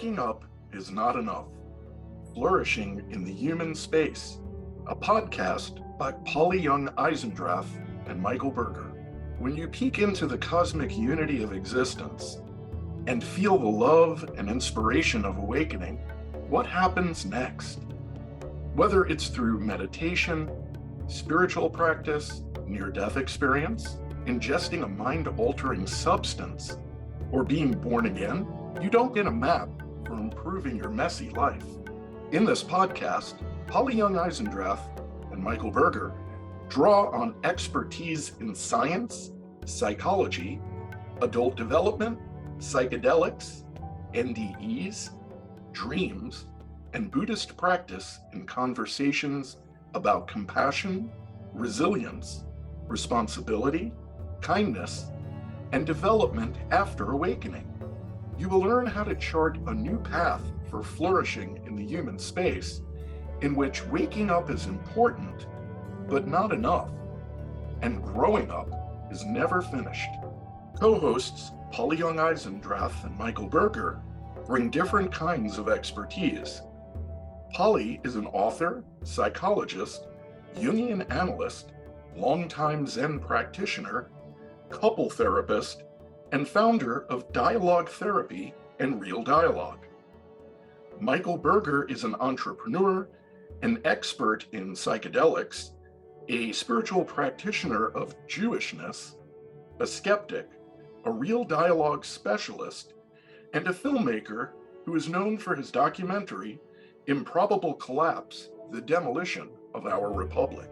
Waking Up is Not Enough. Flourishing in the Human Space, a podcast by Polly Young-Eisendrath and Michael Berger. When you peek into the cosmic unity of existence and feel the love and inspiration of awakening, what happens next? Whether it's through meditation, spiritual practice, near-death experience, ingesting a mind-altering substance, or being born again, you don't get a map for improving your messy life. In this podcast, Polly Young-Eisendrath and Michael Berger draw on expertise in science, psychology, adult development, psychedelics, NDEs, dreams, and Buddhist practice in conversations about compassion, resilience, responsibility, kindness, and development after awakening. You will learn how to chart a new path for flourishing in the human space, in which waking up is important, but not enough, and growing up is never finished. Co-hosts Polly Young-Eisendrath and Michael Berger bring different kinds of expertise. Polly is an author, psychologist, Jungian analyst, longtime Zen practitioner, couple therapist, and founder of Dialogue Therapy and Real Dialogue. Michael Berger is an entrepreneur, an expert in psychedelics, a spiritual practitioner of Jewishness, a skeptic, a Real Dialogue specialist, and a filmmaker who is known for his documentary, Improbable Collapse, The Demolition of Our Republic.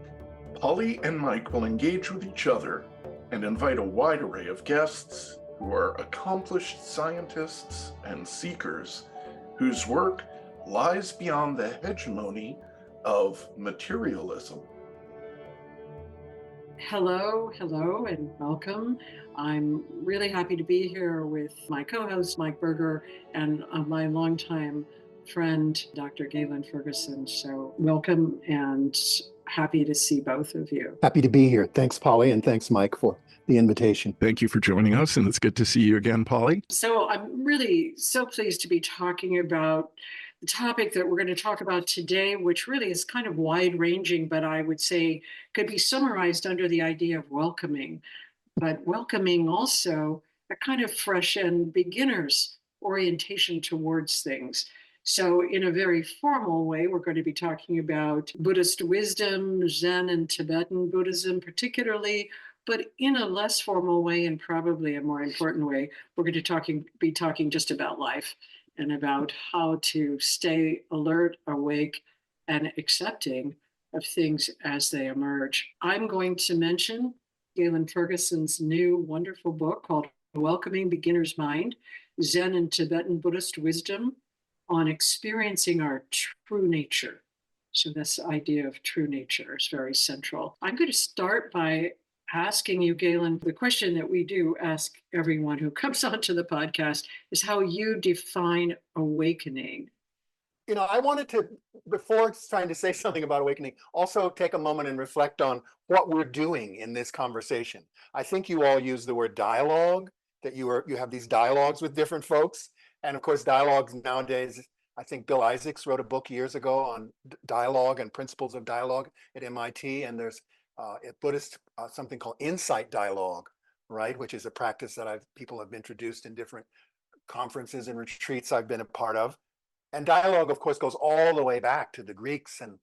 Polly and Mike will engage with each other and invite a wide array of guests who are accomplished scientists and seekers whose work lies beyond the hegemony of materialism. Hello, and welcome. I'm really happy to be here with my co-host, Mike Berger, and my longtime friend, Dr. Gaylon Ferguson. So welcome and happy to see both of you. Happy to be here. Thanks, Polly, and thanks, Mike, for the invitation. Thank you for joining us, and it's good to see you again, Polly. So I'm really so pleased to be talking about the topic that we're going to talk about today, which really is kind of wide-ranging, but I would say could be summarized under the idea of welcoming. But welcoming also a kind of fresh and beginner's orientation towards things. So in a very formal way, we're going to be talking about Buddhist wisdom, Zen and Tibetan Buddhism particularly, but in a less formal way and probably a more important way, we're going to be talking just about life and about how to stay alert, awake, and accepting of things as they emerge. I'm going to mention Gaylon Ferguson's new wonderful book called Welcoming Beginner's Mind, Zen and Tibetan Buddhist Wisdom on Experiencing Our True Nature. So this idea of true nature is very central. I'm going to start by asking you, Gaylon, the question that we do ask everyone who comes onto the podcast is how you define awakening. You know, I wanted to, before trying to say something about awakening, also take a moment and reflect on what we're doing in this conversation. I think you all use the word dialogue, that you have these dialogues with different folks. And of course, dialogues nowadays, I think Bill Isaacs wrote a book years ago on dialogue and principles of dialogue at MIT. And there's at Buddhist something called insight dialogue, right? Which is a practice that people have introduced in different conferences and retreats I've been a part of. And dialogue, of course, goes all the way back to the Greeks and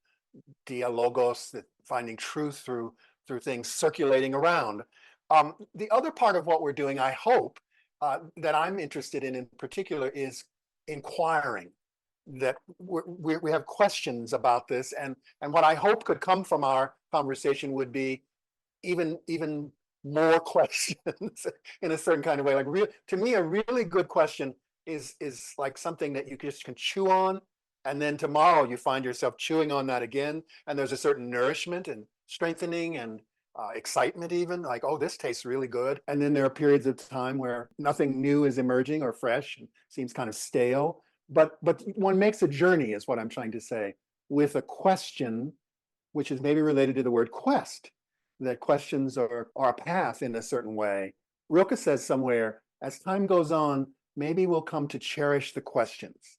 dialogos, that finding truth through things circulating around. The other part of what we're doing, I hope, that I'm interested in particular, is inquiring. That we have questions about this, and what I hope could come from our conversation would be even more questions in a certain kind of way. Like, to me, a really good question is like something that you just can chew on, and then tomorrow you find yourself chewing on that again, and there's a certain nourishment and strengthening and excitement, even like, oh, this tastes really good. And then there are periods of time where nothing new is emerging or fresh and seems kind of stale. But one makes a journey, is what I'm trying to say, with a question, which is maybe related to the word quest, that questions are a path in a certain way. Rilke says somewhere, as time goes on, maybe we'll come to cherish the questions.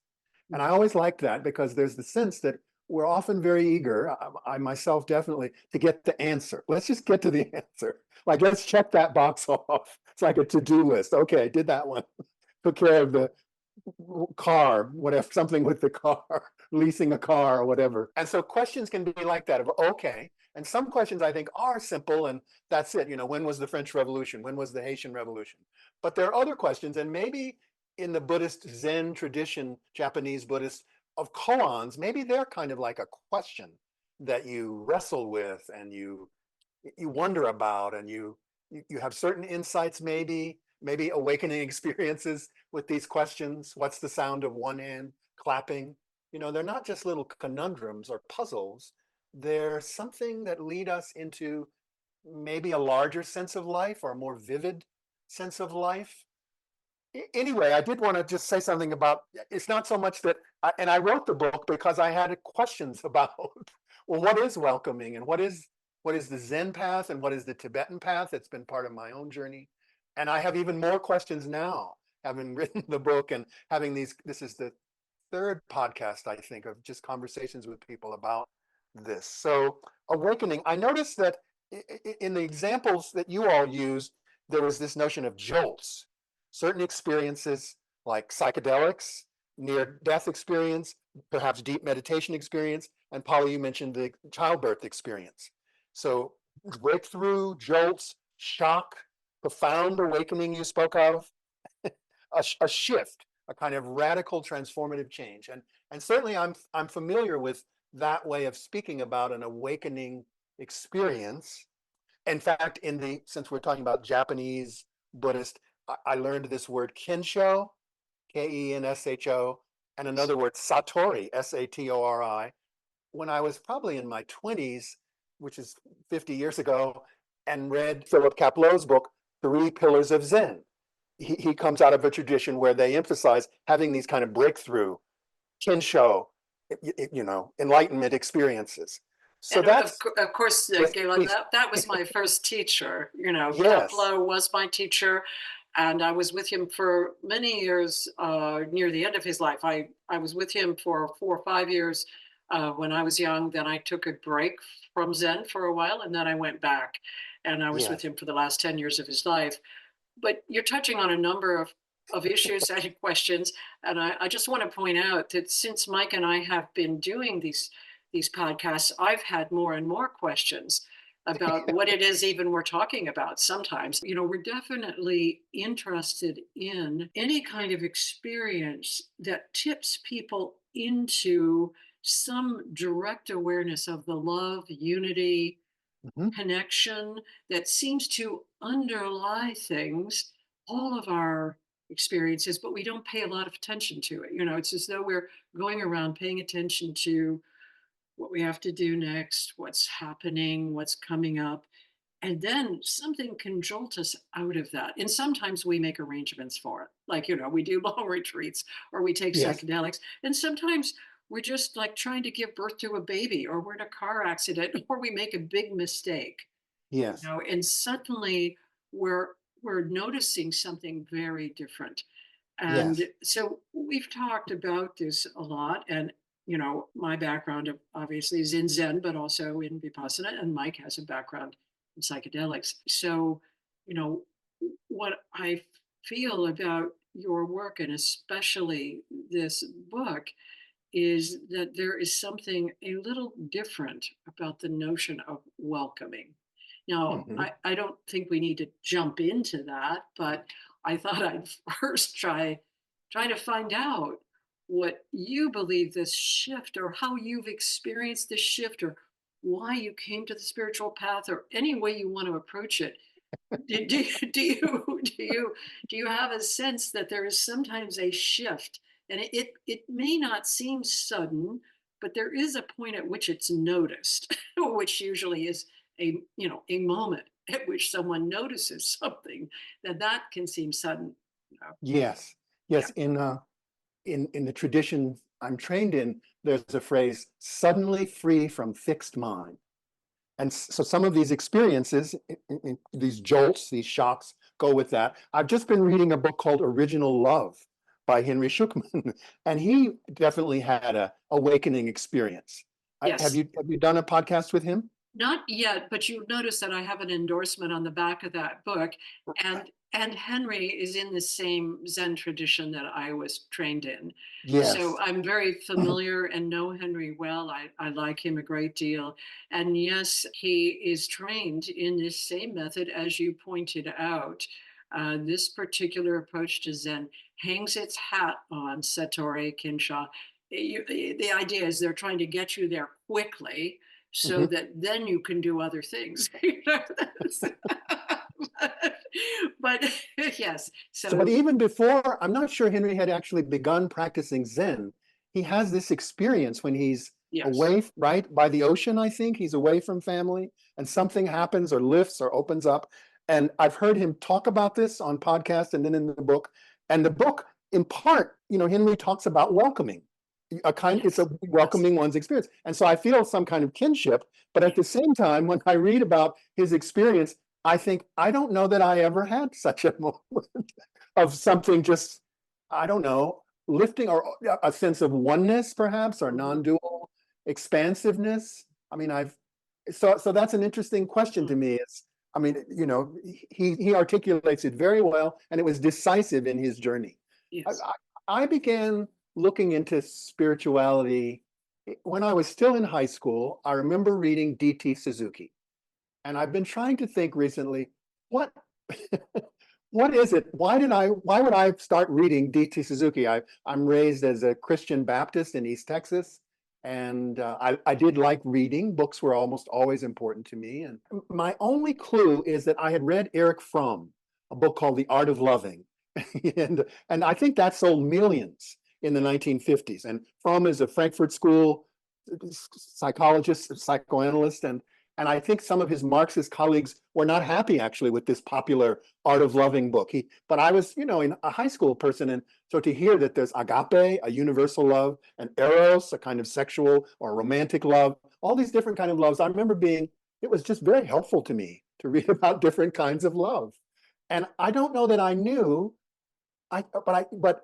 And I always liked that because there's the sense that we're often very eager, I myself definitely, to get the answer. Let's just get to the answer. Like, let's check that box off. It's like a to-do list. Okay, did that one. Took care of the car, whatever, something with the car, leasing a car or whatever. And so questions can be like that of, okay. And some questions I think are simple and that's it. When was the French Revolution? When was the Haitian Revolution? But there are other questions, and maybe in the Buddhist Zen tradition, Japanese Buddhist, of koans, maybe they're kind of like a question that you wrestle with and you wonder about, and you have certain insights, maybe awakening experiences with these questions. What's the sound of one hand clapping? They're not just little conundrums or puzzles. They're something that lead us into maybe a larger sense of life or a more vivid sense of life. Anyway, I did want to just say something about, it's not so much that, and I wrote the book because I had questions about, well, what is welcoming, and what is the Zen path, and what is the Tibetan path? It's been part of my own journey. And I have even more questions now, having written the book and having this is the third podcast, I think, of just conversations with people about this. So awakening, I noticed that in the examples that you all used, there was this notion of jolts. Certain experiences like psychedelics, near-death experience, perhaps deep meditation experience, and Polly, you mentioned the childbirth experience. So breakthrough, jolts, shock, profound awakening you spoke of, a shift, a kind of radical transformative change. And certainly I'm familiar with that way of speaking about an awakening experience. In fact, since we're talking about Japanese Buddhist, I learned this word kensho, K-E-N-S-H-O, and another word satori, S-A-T-O-R-I, when I was probably in my 20s, which is 50 years ago, and read Philip Kapleau's book, Three Pillars of Zen. He comes out of a tradition where they emphasize having these kind of breakthrough, kensho, enlightenment experiences. So And that's, of course, yes, Gaylon, please. that was my first teacher. Yes, Kapleau was my teacher, and I was with him for many years. Near the end of his life, I was with him for 4 or 5 years when I was young. Then I took a break from Zen for a while, and then I went back, and I was with yes, him for the last 10 years of his life. But you're touching on a number of issues and questions, and I just want to point out that since Mike and I have been doing these podcasts, I've had more and more questions about what it is even we're talking about sometimes. We're definitely interested in any kind of experience that tips people into some direct awareness of the love, unity, mhm, connection that seems to underlie things, all of our experiences, but we don't pay a lot of attention to it. It's as though we're going around paying attention to what we have to do next, what's happening, what's coming up. And then something can jolt us out of that. And sometimes we make arrangements for it. Like, we do long retreats or we take yes, psychedelics. And sometimes we're just like trying to give birth to a baby, or we're in a car accident, or we make a big mistake, yes, and suddenly we're noticing something very different. And yes, so we've talked about this a lot. And, my background obviously is in Zen, but also in Vipassana, and Mike has a background in psychedelics. So, what I feel about your work, and especially this book, is that there is something a little different about the notion of welcoming. Now, mhm, I don't think we need to jump into that, but I thought I'd first try to find out what you believe this shift, or how you've experienced this shift, or why you came to the spiritual path, or any way you want to approach it. Do you have a sense that there is sometimes a shift, and it may not seem sudden, but there is a point at which it's noticed, which usually is a moment at which someone notices something that can seem sudden. yes, Yeah. yes. In the tradition I'm trained in, there's a phrase, suddenly free from fixed mind. And so some of these experiences, these jolts, these shocks, go with that. I've just been reading a book called Original Love by Henry Schuckman, and he definitely had a awakening experience. Have Yes. you done a podcast with him? Not yet, but you notice that I have an endorsement on the back of that book, and Henry is in the same Zen tradition that I was trained in. So Yes. I'm very familiar and know Henry well. I like him a great deal. And yes, he is trained in this same method, as you pointed out. This particular approach to Zen hangs its hat on Satori Kinsha. The idea is they're trying to get you there quickly so Mhm. that then you can do other things. but yes, So, but so even before, I'm not sure Henry had actually begun practicing Zen. He has this experience when he's yes, away, right, by the ocean, I think. He's away from family and something happens or lifts or opens up. And I've heard him talk about this on podcast and then in the book. And the book, in part, Henry talks about welcoming. It's yes, a yes. welcoming one's experience. And so I feel some kind of kinship. But at the same time, when I read about his experience, I think, I don't know that I ever had such a moment of something just, I don't know, lifting or a sense of oneness, perhaps, or Mhm, non-dual expansiveness. I mean, so that's an interesting question mhm. to me. I mean, he articulates it very well, and it was decisive in his journey. I, Yes. I began looking into spirituality when I was still in high school. I remember reading D.T. Suzuki, and I've been trying to think recently, what what is it? Why would I start reading D.T. Suzuki? I'm raised as a Christian Baptist in East Texas, and I did like reading. Books were almost always important to me. And my only clue is that I had read Erich Fromm, a book called The Art of Loving. And I think that sold millions in the 1950s. And Fromm is a Frankfurt School psychologist, psychoanalyst, and I think some of his Marxist colleagues were not happy actually with this popular Art of Loving book. But I was, in a high school person, and so to hear that there's agape, a universal love, and eros, a kind of sexual or romantic love, all these different kind of loves, I remember it was just very helpful to me to read about different kinds of love. And I don't know that I knew, but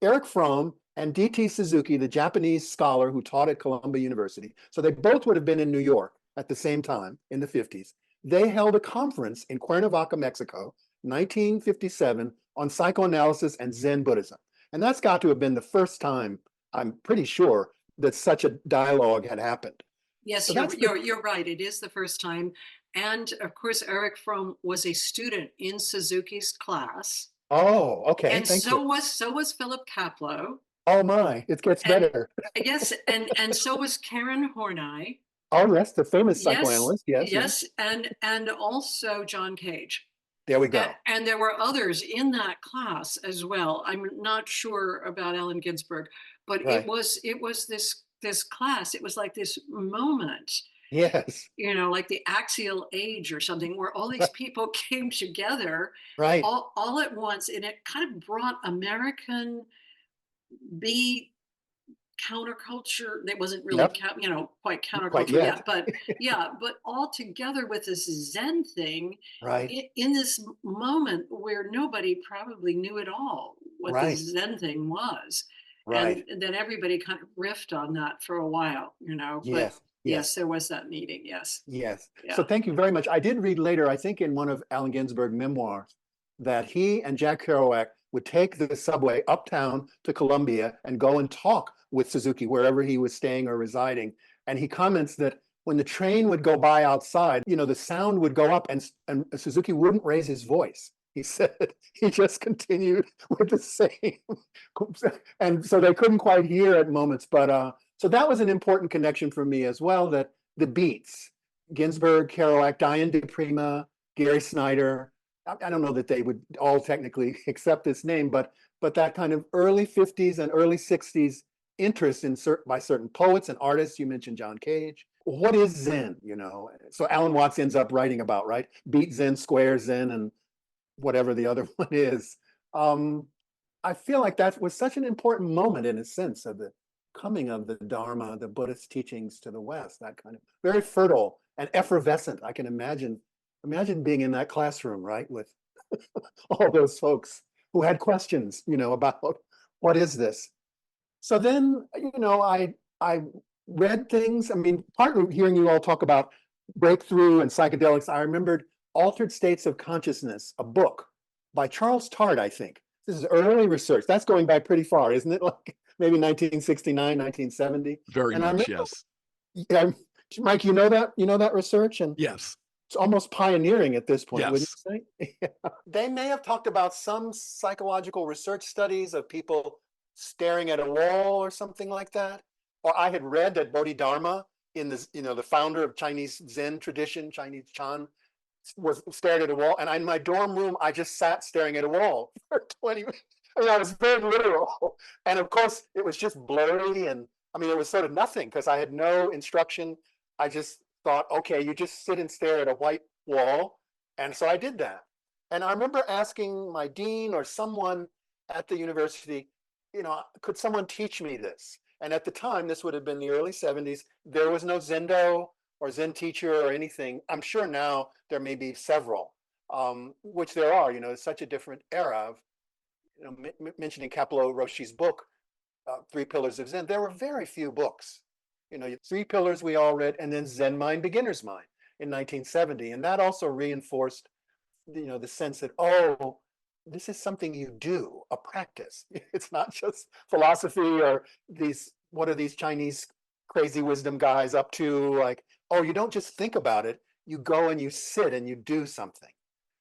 Erich Fromm and D.T. Suzuki, the Japanese scholar who taught at Columbia University, so they both would have been in New York at the same time in the 50s. They held a conference in Cuernavaca, Mexico, 1957, on psychoanalysis and Zen Buddhism. And that's got to have been the first time, I'm pretty sure, that such a dialogue had happened. So Yes, that's the, you're right. It is the first time. And of course, Eric Fromm was a student in Suzuki's class. oh, okay, And thank you. so was Philip Kaplow. Oh my, it gets And better. yes, and so was Karen Horney. Oh yes, the famous Yes, psychoanalyst, yes, yes. yes, and also John Cage. There we go. And there were others in that class as well. I'm not sure about Allen Ginsberg, but Right. it was this class. It was like this moment, Yes. like the axial age or something, where all these people came together Right. all at once, and it kind of brought American be counterculture. That wasn't really Yep. quite Quite counterculture yet. yet, but yeah, but all together with this Zen thing Right. in this moment where nobody probably knew at all what the Right. Zen thing was. And Right. then everybody kind of riffed on that for a while, but Yes. yes, Yes. there was that meeting. Yes. Yes. So Yeah. thank you very much. I did read later, I think in one of Allen Ginsberg's memoirs, that he and Jack Kerouac would take the subway uptown to Columbia and go and talk with Suzuki wherever he was staying or residing. And he comments that when the train would go by outside, the sound would go up and Suzuki wouldn't raise his voice. He said he just continued with the same. And so they couldn't quite hear at moments. But so that was an important connection for me as well, that the beats, Ginsberg, Kerouac, Diane DePrima, Gary Snyder, I don't know that they would all technically accept this name, but that kind of early 50s and early 60s interest by certain poets and artists. You mentioned John Cage. What is Zen? So Alan Watts ends up writing about, right? Beat Zen, Square Zen, and whatever the other one is. I feel like that was such an important moment in a sense of the coming of the Dharma, the Buddhist teachings to the West, that kind of very fertile and effervescent. I can imagine being in that classroom, right, with all those folks. who had questions, about what is this? So then, I read things. I mean, part of hearing you all talk about breakthrough and psychedelics, I remembered Altered States of Consciousness, a book by Charles Tart, I think. This is early research. That's going back pretty far, isn't it? Like maybe 1969, 1970. Very And I much, remember, yes. yeah, Mike, you know that research, and Yes. it's almost pioneering at this point, wouldn't Yes. you say? They may have talked about some psychological research studies of people staring at a wall or something like that. Or I had read that Bodhidharma, in this, the founder of Chinese Zen tradition, Chinese Chan, was stared at a wall. And in my dorm room, I just sat staring at a wall for 20 minutes. I mean, I was very literal. And of course, it was just blurry. And I mean, it was sort of nothing because I had no instruction. I just thought, okay, you just sit and stare at a white wall. And so I did that. And I remember asking my dean or someone at the university, could someone teach me this? And at the time, this would have been the early 70s, there was no Zendo or Zen teacher or anything. I'm sure now there may be several, which there are. It's such a different era of, mentioning Kapleau Roshi's book, Three Pillars of Zen. There were very few books. Three Pillars we all read, and then Zen Mind, Beginner's Mind in 1970. And that also reinforced, the sense that, oh, this is something you do, a practice. It's not just philosophy or what are these Chinese crazy wisdom guys up to? Like, oh, you don't just think about it, you go and you sit and you do something.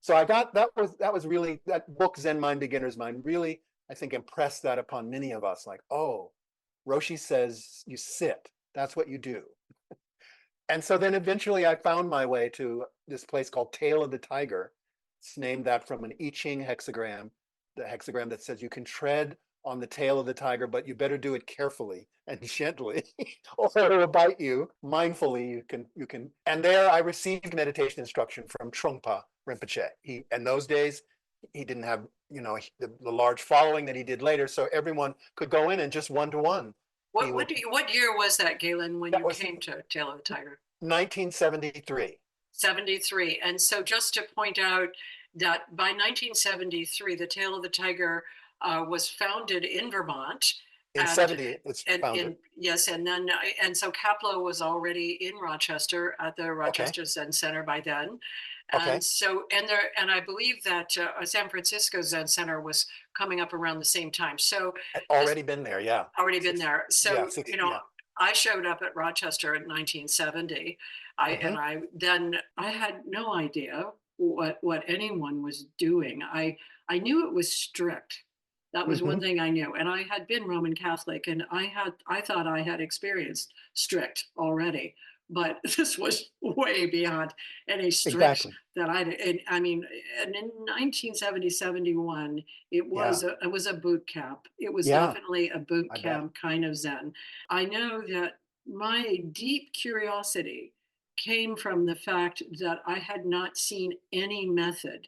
So I got, that was really, that book, Zen Mind, Beginner's Mind, really, I think, impressed that upon many of us. Like, oh, Roshi says you sit, that's what you do. And so then eventually I found my way to this place called Tail of the Tiger. It's named that from an I Ching hexagram, the hexagram that says you can tread on the tail of the tiger, but you better do it carefully and gently, or it will bite you. Mindfully, you can. And there I received meditation instruction from Trungpa Rinpoche. In those days, he didn't have, the large following that he did later, so everyone could go in and just one-to-one. What year was that, Gaylon, when you came to Tail of the Tiger? 1973. 73. And so just to point out that by 1973, the Tail of the Tiger was founded in Vermont. In 70, it's founded. Yes, and so Kapleau was already in Rochester at the Rochester Zen Center by then. And so, and I believe that San Francisco Zen Center was coming up around the same time. So already been there, yeah. Already been there. So, I showed up at Rochester in 1970. I had no idea what anyone was doing. I knew it was strict. That was one thing I knew. And I had been Roman Catholic, and I thought I had experienced strict already. But this was way beyond any strict that I did. And I mean, and in 1970, 71, it was a boot camp. It was definitely a boot camp kind of Zen. I know that my deep curiosity came from the fact that I had not seen any method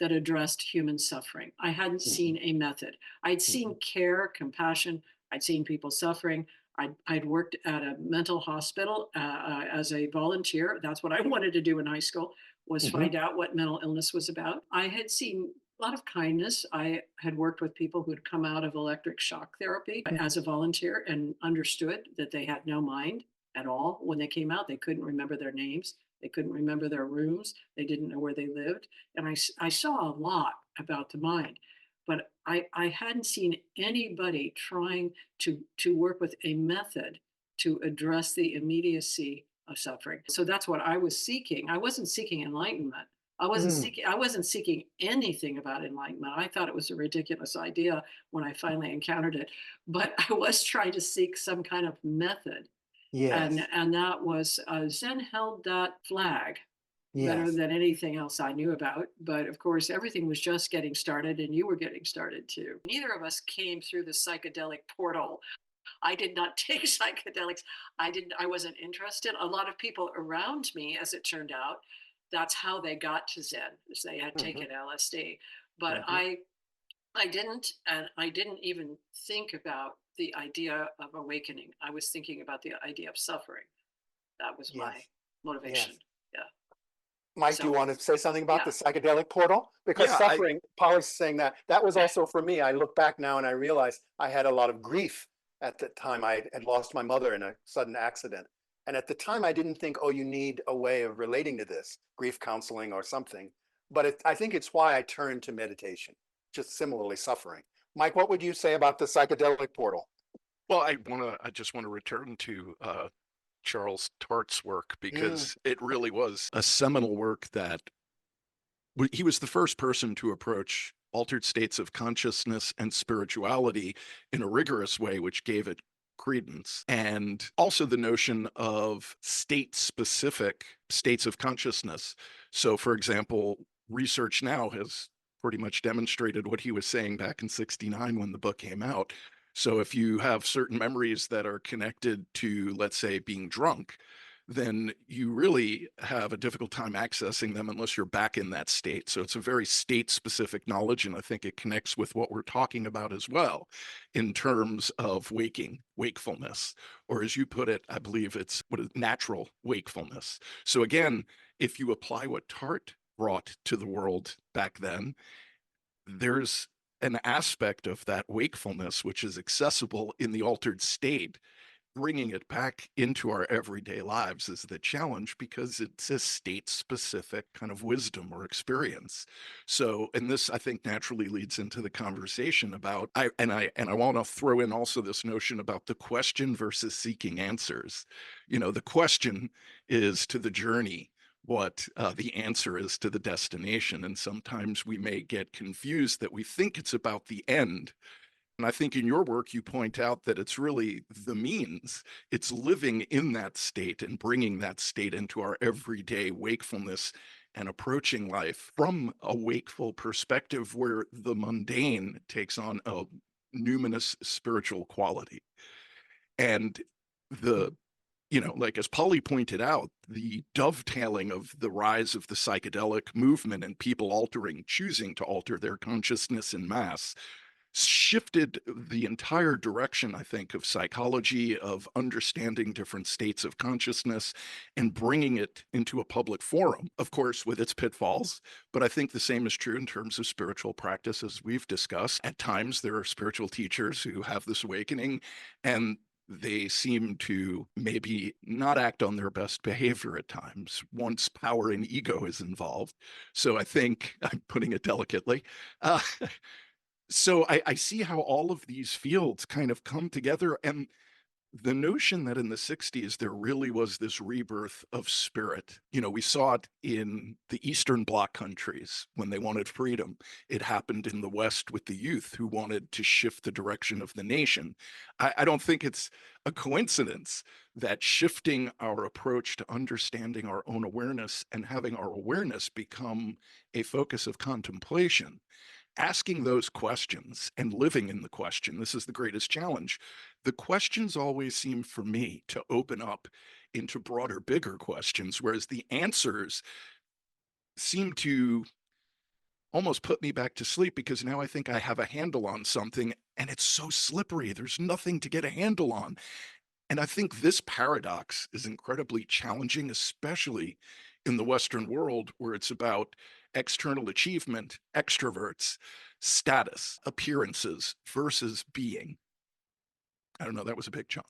that addressed human suffering. I hadn't seen a method. I'd seen care, compassion. I'd seen people suffering. I'd worked at a mental hospital as a volunteer. That's what I wanted to do in high school, was find out what mental illness was about. I had seen a lot of kindness. I had worked with people who'd come out of electric shock therapy as a volunteer and understood that they had no mind at all. When they came out, they couldn't remember their names. They couldn't remember their rooms. They didn't know where they lived. And I saw a lot about the mind. But I hadn't seen anybody trying to work with a method to address the immediacy of suffering. So that's what I was seeking. I wasn't seeking enlightenment. I wasn't seeking anything about enlightenment. I thought it was a ridiculous idea when I finally encountered it. But I was trying to seek some kind of method. Yes. And that was Zen held that flag better than anything else I knew about. But of course, everything was just getting started, and you were getting started too. Neither of us came through the psychedelic portal. I did not take psychedelics. I wasn't interested. A lot of people around me, as it turned out, that's how they got to Zen, is they had taken LSD. But I didn't, and I didn't even think about the idea of awakening. I was thinking about the idea of suffering. That was my motivation. Mike, do you So, want to say something about yeah. the psychedelic portal? Because Yeah, suffering, Polly's saying that was also for me. I look back now and I realize I had a lot of grief at the time. I had lost my mother in a sudden accident. And at the time, I didn't think, oh, you need a way of relating to this, grief counseling or something. But I think it's why I turned to meditation, just similarly suffering. Mike, what would you say about the psychedelic portal? well, I just want to return to Charles Tart's work Mm, because it really was a seminal work that he was the first person to approach altered states of consciousness and spirituality in a rigorous way, which gave it credence. And also the notion of state specific states of consciousness. So, for example, research now has pretty much demonstrated what he was saying back in 69 when the book came out. So, if you have certain memories that are connected to, let's say, being drunk, then you really have a difficult time accessing them unless you're back in that state. So it's a very state specific knowledge. And I think it connects with what we're talking about as well in terms of wakefulness, or as you put it, I believe it's what is natural wakefulness. So again, if you apply what Tart brought to the world back then, there's an aspect of that wakefulness which is accessible in the altered state. Bringing it back into our everyday lives is the challenge because it's a state specific kind of wisdom or experience. So, and this I think naturally leads into the conversation about I want to throw in also this notion about the question versus seeking answers. The question is to the journey what the answer is to the destination, and sometimes we may get confused that we think it's about the end. And I think in your work, you point out that it's really the means. It's living in that state and bringing that state into our everyday wakefulness and approaching life from a wakeful perspective where the mundane takes on a numinous spiritual quality. And the like as Polly pointed out, the dovetailing of the rise of the psychedelic movement and people choosing to alter their consciousness in mass shifted the entire direction, I think, of psychology, of understanding different states of consciousness and bringing it into a public forum, of course, with its pitfalls. But I think the same is true in terms of spiritual practice, as we've discussed. At times, there are spiritual teachers who have this awakening and they seem to maybe not act on their best behavior at times once power and ego is involved. So I think, I'm putting it delicately, uh, so I see how all of these fields kind of come together. And the notion that in the 60s there really was this rebirth of spirit. We saw it in the Eastern Bloc countries when they wanted freedom. It happened in the West with the youth who wanted to shift the direction of the nation. I don't think it's a coincidence that shifting our approach to understanding our own awareness and having our awareness become a focus of contemplation, asking those questions and living in the question. This is the greatest challenge. The questions always seem for me to open up into broader, bigger questions, whereas the answers seem to almost put me back to sleep because now I think I have a handle on something and it's so slippery. There's nothing to get a handle on. And I think this paradox is incredibly challenging, especially in the Western world where it's about external achievement, extroverts, status, appearances versus being. I don't know, that was a big chunk.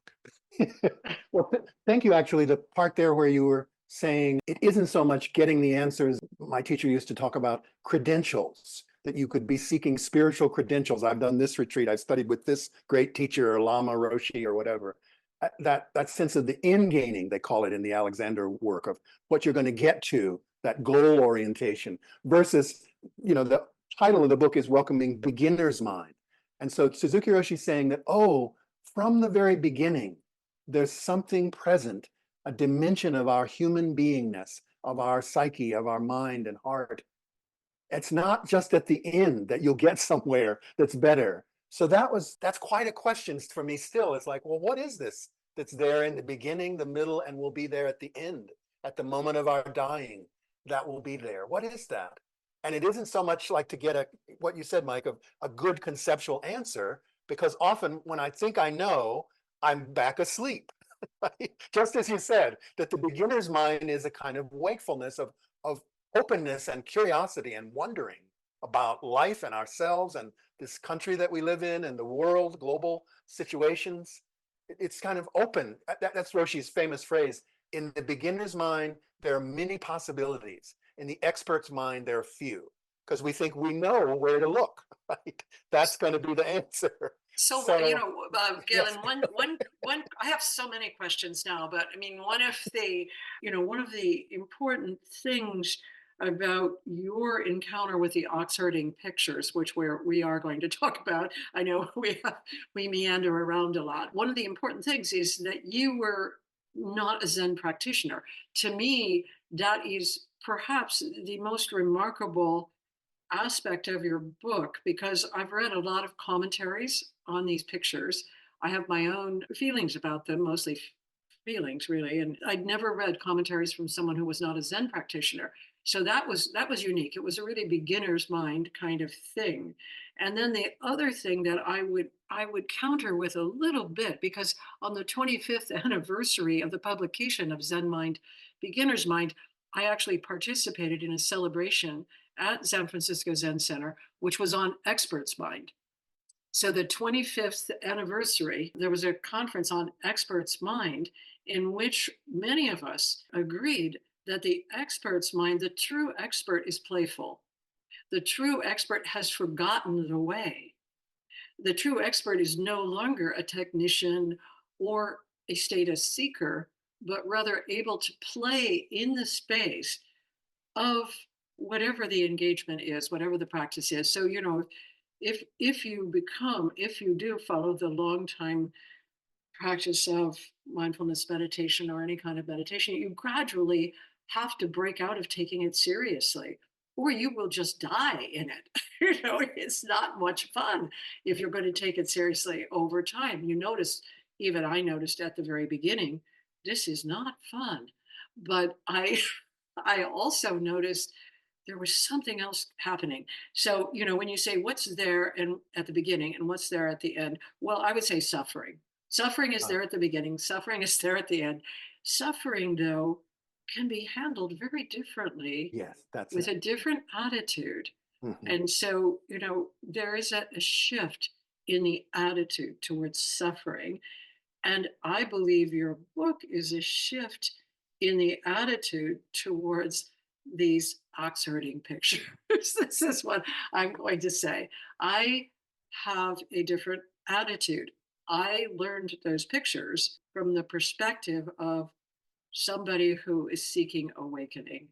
Well, thank you. Actually, the part there where you were saying it isn't so much getting the answers. My teacher used to talk about credentials, that you could be seeking spiritual credentials. I've done this retreat. I've studied with this great teacher or Lama Roshi or whatever. That sense of the end gaining, they call it in the Alexander work, of what you're going to get to, that goal orientation versus, the title of the book is Welcoming Beginner's Mind. And so Suzuki Roshi is saying that, from the very beginning, there's something present, a dimension of our human beingness, of our psyche, of our mind and heart. It's not just at the end that you'll get somewhere that's better. So that's quite a question for me still. It's like, well, what is this that's there in the beginning, the middle, and will be there at the end, at the moment of our dying, that will be there? What is that? And it isn't so much like to get what you said, Mike, of a good conceptual answer, because often when I think I know, I'm back asleep. Just as you said, that the beginner's mind is a kind of wakefulness of of openness and curiosity and wondering about life and ourselves and this country that we live in and the world, global situations. It's kind of open. That's Roshi's famous phrase. In the beginner's mind, there are many possibilities. In the expert's mind, there are few, because we think we know where to look, right? That's going to be the answer. So, Yes. Gaylon, I have so many questions now, but I mean, one of the important things about your encounter with the ox herding pictures, which we are going to talk about. I know we meander around a lot. One of the important things is that you were not a Zen practitioner. To me, that is perhaps the most remarkable aspect of your book, because I've read a lot of commentaries on these pictures. I have my own feelings about them, mostly feelings really, and I'd never read commentaries from someone who was not a Zen practitioner. So that was unique. It was a really beginner's mind kind of thing. And then the other thing that I would counter with a little bit, because on the 25th anniversary of the publication of Zen Mind, Beginner's Mind, I actually participated in a celebration at San Francisco Zen Center, which was on Expert's Mind. So the 25th anniversary, there was a conference on Expert's Mind in which many of us agreed that the expert's mind, the true expert, is playful. The true expert has forgotten the way. The true expert is no longer a technician or a status seeker, but rather able to play in the space of whatever the engagement is, whatever the practice is. So, if you do follow the long time practice of mindfulness meditation or any kind of meditation, you gradually have to break out of taking it seriously, or you will just die in it. It's not much fun if you're going to take it seriously over time. Even I noticed at the very beginning, this is not fun. But I also noticed there was something else happening. So, when you say what's there and at the beginning and what's there at the end, well, I would say suffering. Suffering is Uh, there at the beginning, suffering is there at the end. Suffering, though, can be handled very differently yes, that's with it. a different attitude. Mhm. And so, there is a shift in the attitude towards suffering. And I believe your book is a shift in the attitude towards these ox herding pictures. This is what I'm going to say. I have a different attitude. I learned those pictures from the perspective of somebody who is seeking awakening.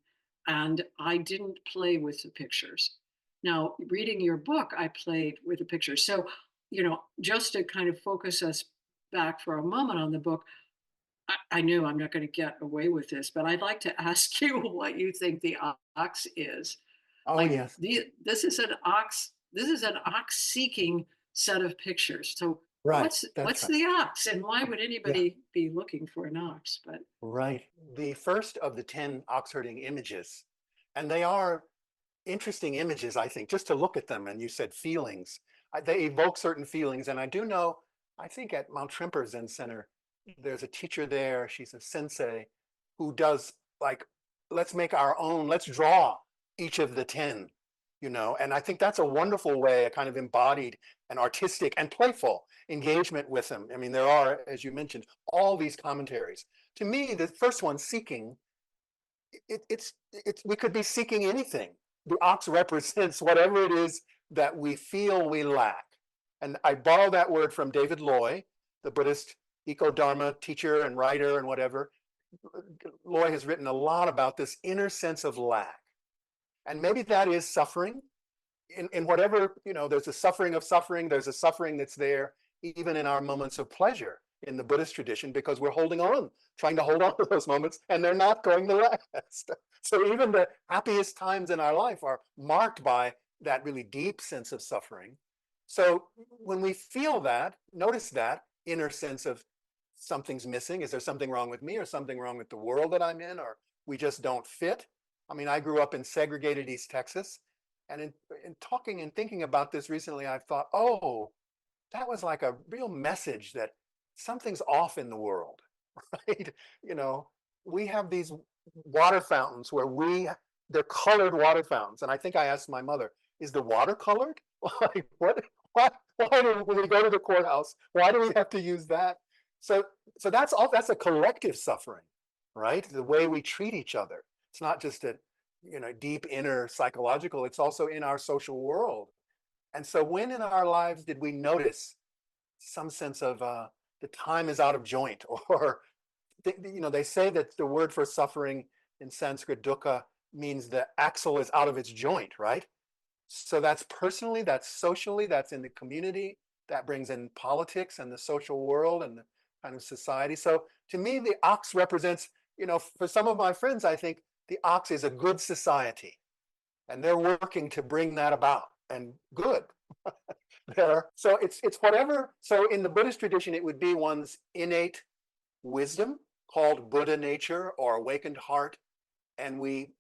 And I didn't play with the pictures. Now, reading your book, I played with the pictures. So, just to kind of focus us back for a moment on the book, I knew I'm not going to get away with this, but I'd like to ask you what you think the ox is. Oh, Like yes. this is an ox seeking set of pictures. So Right. That's what's right. the ox and why would Yeah. anybody be looking for an ox? But Right. The first of the 10 ox herding images, and they are interesting images, I think, just to look at them. And you said feelings. They evoke certain feelings. And I do know, I think at Mount Shrimper Zen Center, there's a teacher there. She's a sensei who does like, let's make our own, let's draw each of the 10, and I think that's a wonderful way, a kind of embodied and artistic and playful engagement with them. I mean, there are, as you mentioned, all these commentaries. To me, the first one, seeking, it's we could be seeking anything. The ox represents whatever it is that we feel we lack. And I borrow that word from David Loy, the Buddhist eco-dharma teacher and writer and whatever. Loy has written a lot about this inner sense of lack. And maybe that is suffering. In whatever, there's a suffering of suffering, there's a suffering that's there, even in our moments of pleasure in the Buddhist tradition, because we're holding on, trying to hold on to those moments, and they're not going to last. So even the happiest times in our life are marked by that really deep sense of suffering. So when we feel that, notice that inner sense of something's missing. Is there something wrong with me or something wrong with the world that I'm in, or we just don't fit? I mean, I grew up in segregated East Texas. And in talking and thinking about this recently, I've thought, oh, that was like a real message that something's off in the world, right? We have these water fountains where we they're colored water fountains. And I think I asked my mother, is the water colored? Like, why do when we go to the courthouse, why do we have to use that? So that's all, that's a collective suffering, right? The way we treat each other. It's not just a, deep inner psychological, it's also in our social world. And so when in our lives did we notice some sense of the time is out of joint, or they say that the word for suffering in Sanskrit, dukkha, means the axle is out of its joint, right? So that's personally, that's socially, that's in the community, that brings in politics and the social world and the kind of society. So to me, the ox represents, for some of my friends, I think the ox is a good society, and they're working to bring that about, and good. So it's whatever. So in the Buddhist tradition, it would be one's innate wisdom, called Buddha nature or awakened heart, and we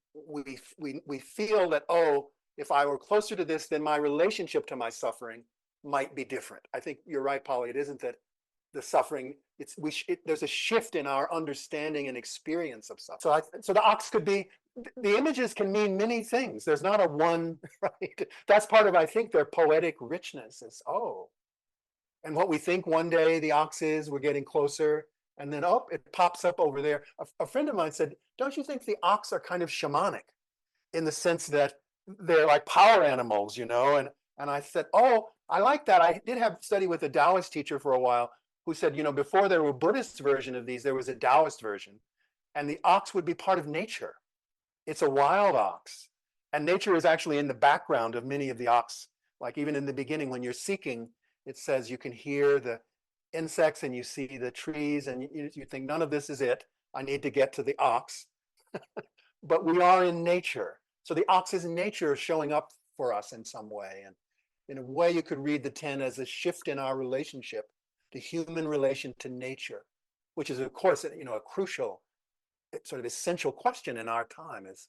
feel that, oh, if I were closer to this, then my relationship to my suffering might be different. I think you're right, Polly. It isn't that the suffering, there's a shift in our understanding and experience of suffering. So the ox could be, the images can mean many things. There's not a one, right? That's part of, I think, their poetic richness is, and what we think one day the ox is, we're getting closer, and then, it pops up over there. A friend of mine said, don't you think the ox are kind of shamanic in the sense that they're like power animals, and I said, I like that. I did have study with a Taoist teacher for a while who said, before there were Buddhist version of these, there was a Taoist version, and the ox would be part of nature. It's a wild ox, and nature is actually in the background of many of the ox. Like even in the beginning, when you're seeking, it says you can hear the insects and you see the trees, and you think none of this is it. I need to get to the ox. But we are in nature. So the ox is in nature showing up for us in some way. And in a way, you could read the 10 as a shift in our relationship, the human relation to nature, which is, of course, a crucial, sort of essential question in our time is,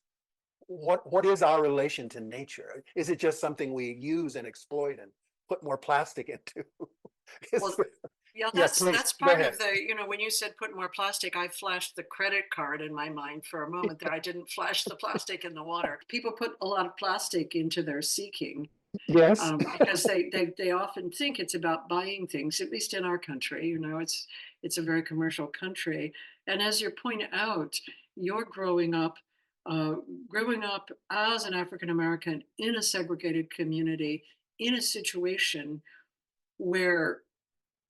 what is our relation to nature? Is it just something we use and exploit and put more plastic into? Well, yeah, Yes, that's go part ahead. of the, when you said put more plastic, I flashed the credit card in my mind for a moment there. I didn't flash the plastic in the water. People put a lot of plastic into their seeking, Yes. because they often think it's about buying things. At least in our country, it's a very commercial country. And as you point out, you're growing up as an African American in a segregated community, in a situation where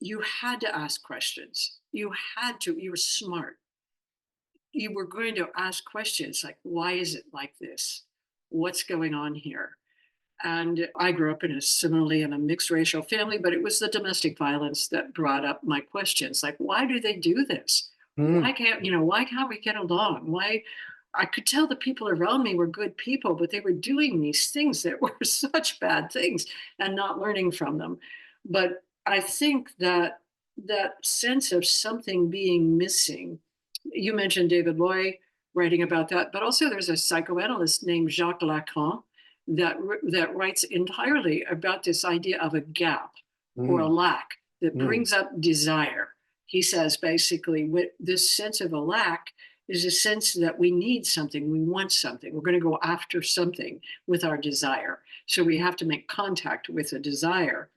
you had to ask questions. You were smart. You were going to ask questions like, why is it like this? What's going on here? And I grew up similarly in a mixed racial family, but it was the domestic violence that brought up my questions. Like, why do they do this? Why can't we get along? Why? I could tell the people around me were good people, but they were doing these things that were such bad things and not learning from them. But I think that sense of something being missing, you mentioned David Loy writing about that, but also there's a psychoanalyst named Jacques Lacan that writes entirely about this idea of a gap or a lack that brings up desire. He says basically this sense of a lack is a sense that we need something, we want something, we're going to go after something with our desire. So we have to make contact with a desire.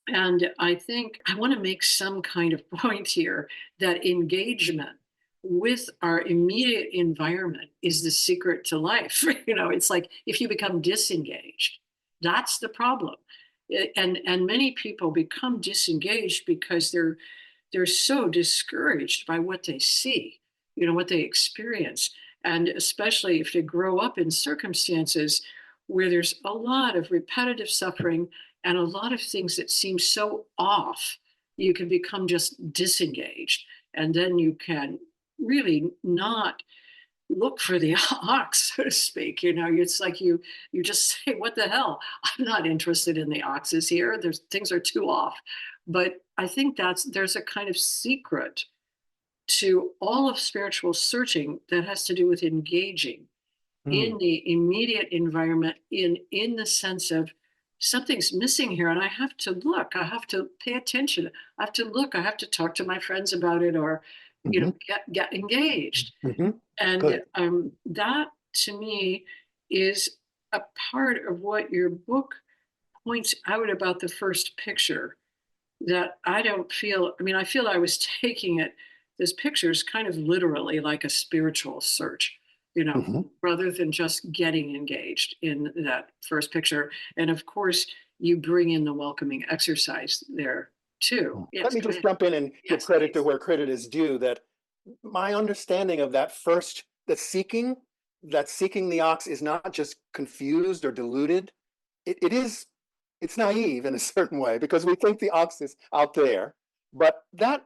And I think I want to make some kind of point here that engagement with our immediate environment is the secret to life. It's like if you become disengaged, that's the problem. And many people become disengaged because they're so discouraged by what they see, what they experience. And especially if they grow up in circumstances where there's a lot of repetitive suffering and a lot of things that seem so off, you can become just disengaged. And then you can really not look for the ox, so to speak. It's like you just say, what the hell? I'm not interested in the oxes here. Things are too off. But I think there's a kind of secret to all of spiritual searching that has to do with engaging in the immediate environment, in the sense of something's missing here, and I have to look. I have to pay attention. I have to look. I have to talk to my friends about it, or get engaged. And that to me is a part of what your book points out about the first picture that I don't feel. I mean, I feel I was taking it, this picture is kind of literally like a spiritual search, Mhm. rather than just getting engaged in that first picture. And of course, you bring in the welcoming exercise there too. Let Yes, me go just ahead. jump in and give Yes, credit to please. where credit is due, that my understanding of that first, that seeking the ox is not just confused or deluded. It is, it's naive in a certain way because we think the ox is out there. But that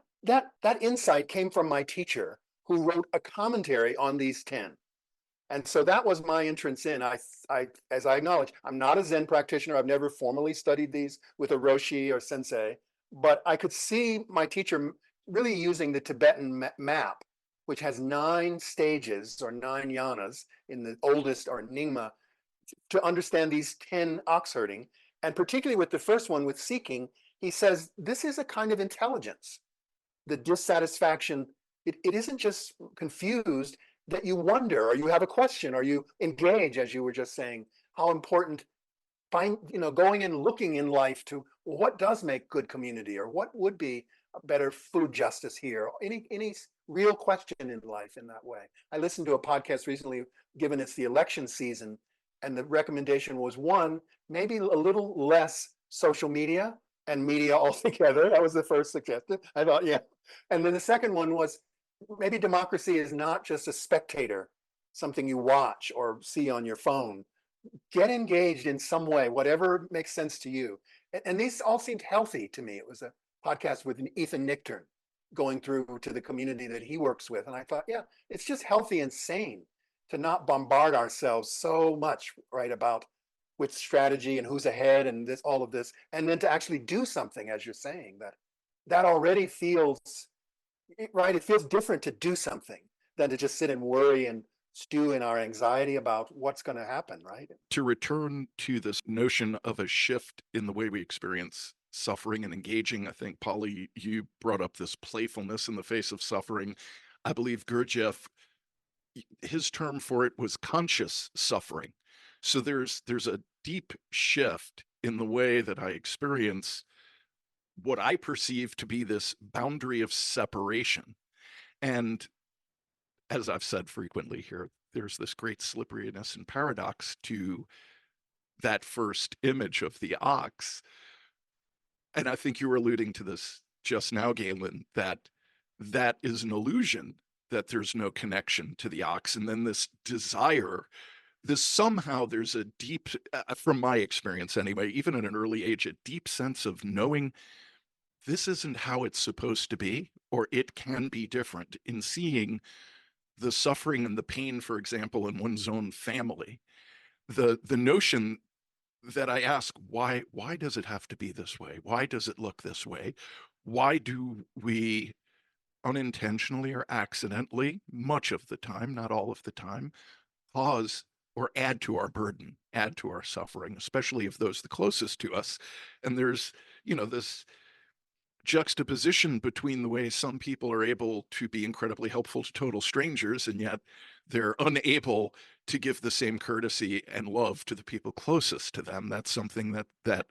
insight came from my teacher who wrote a commentary on these 10. And so that was my entrance in. As I acknowledge, I'm not a Zen practitioner. I've never formally studied these with a Roshi or sensei, but I could see my teacher really using the Tibetan map, which has 9 stages or 9 yanas in the oldest or Nyingma, to understand these 10 ox herding. And particularly with the first one, with seeking, he says this is a kind of intelligence, the dissatisfaction. It isn't just confused, that you wonder or you have a question or you engage, as you were just saying, how important going and looking in life to what does make good community or what would be a better food justice here, any real question in life in that way. I listened to a podcast recently, given it's the election season, and the recommendation was, one, maybe a little less social media and media altogether. That was the first suggestion. I thought, yeah. And then the second one was, maybe democracy is not just a spectator, something you watch or see on your phone. Get engaged in some way, whatever makes sense to you. And these all seemed healthy to me. It was a podcast with Ethan Nichtern going through to the community that he works with. And I thought, yeah, it's just healthy and sane to not bombard ourselves so much, right, about which strategy and who's ahead and this, all of this, and then to actually do something, as you're saying, that already feels right. It feels different to do something than to just sit and worry and stew in our anxiety about what's going to happen, right? To return to this notion of a shift in the way we experience suffering and engaging, I think, Polly, you brought up this playfulness in the face of suffering. I believe Gurdjieff, his term for it was conscious suffering. So there's a deep shift in the way that I experience what I perceive to be this boundary of separation. And as I've said frequently here, there's this great slipperiness and paradox to that first image of the ox. And I think you were alluding to this just now, Gaylon, that is an illusion, that there's no connection to the ox. And then this desire, this somehow there's a deep, from my experience anyway, even at an early age, a deep sense of knowing this isn't how it's supposed to be, or it can be different, in seeing the suffering and the pain, for example, in one's own family. The notion that I ask, why does it have to be this way? Why does it look this way? Why do we unintentionally or accidentally, much of the time, not all of the time, cause or add to our burden, add to our suffering, especially of those the closest to us? And there's, this juxtaposition between the way some people are able to be incredibly helpful to total strangers, and yet they're unable to give the same courtesy and love to the people closest to them. That's something that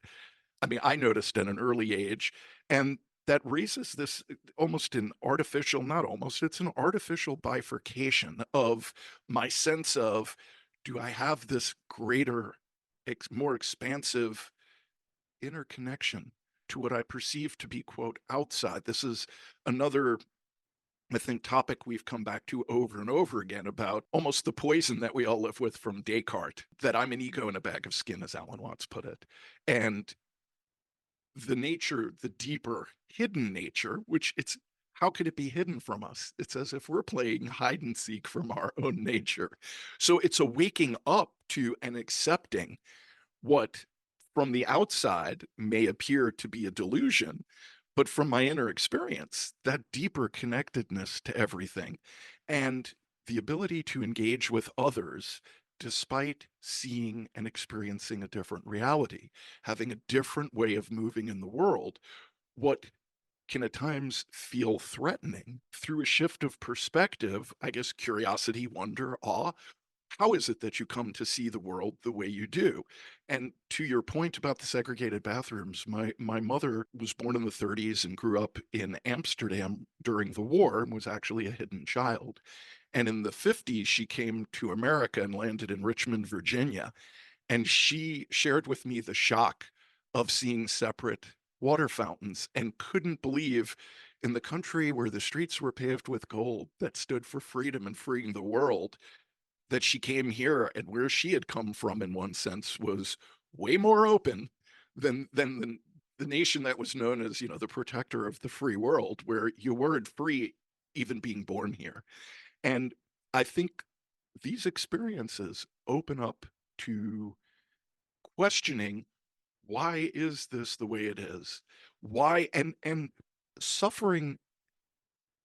I mean, I noticed at an early age, and that raises this almost an artificial, not almost, it's an artificial bifurcation of my sense of, do I have this greater, more expansive interconnection to what I perceive to be, quote, outside? This is another, I think, topic we've come back to over and over again, about almost the poison that we all live with from Descartes, that I'm an ego in a bag of skin, as Alan Watts put it. And the nature, the deeper hidden nature, which it's, how could it be hidden from us? It's as if we're playing hide and seek from our own nature. So it's a waking up to and accepting what from the outside may appear to be a delusion, but from my inner experience, that deeper connectedness to everything and the ability to engage with others despite seeing and experiencing a different reality, having a different way of moving in the world, what can at times feel threatening, through a shift of perspective, I guess curiosity, wonder, awe, how is it that you come to see the world the way you do? And to your point about the segregated bathrooms, my mother was born in the 30s and grew up in Amsterdam during the war and was actually a hidden child. And in the 50s, she came to America and landed in Richmond, Virginia. And she shared with me the shock of seeing separate water fountains and couldn't believe in the country where the streets were paved with gold that stood for freedom and freeing the world, that she came here and where she had come from in one sense was way more open than the nation that was known as, the protector of the free world, where you weren't free even being born here. And I think these experiences open up to questioning, why is this the way it is? Why and suffering,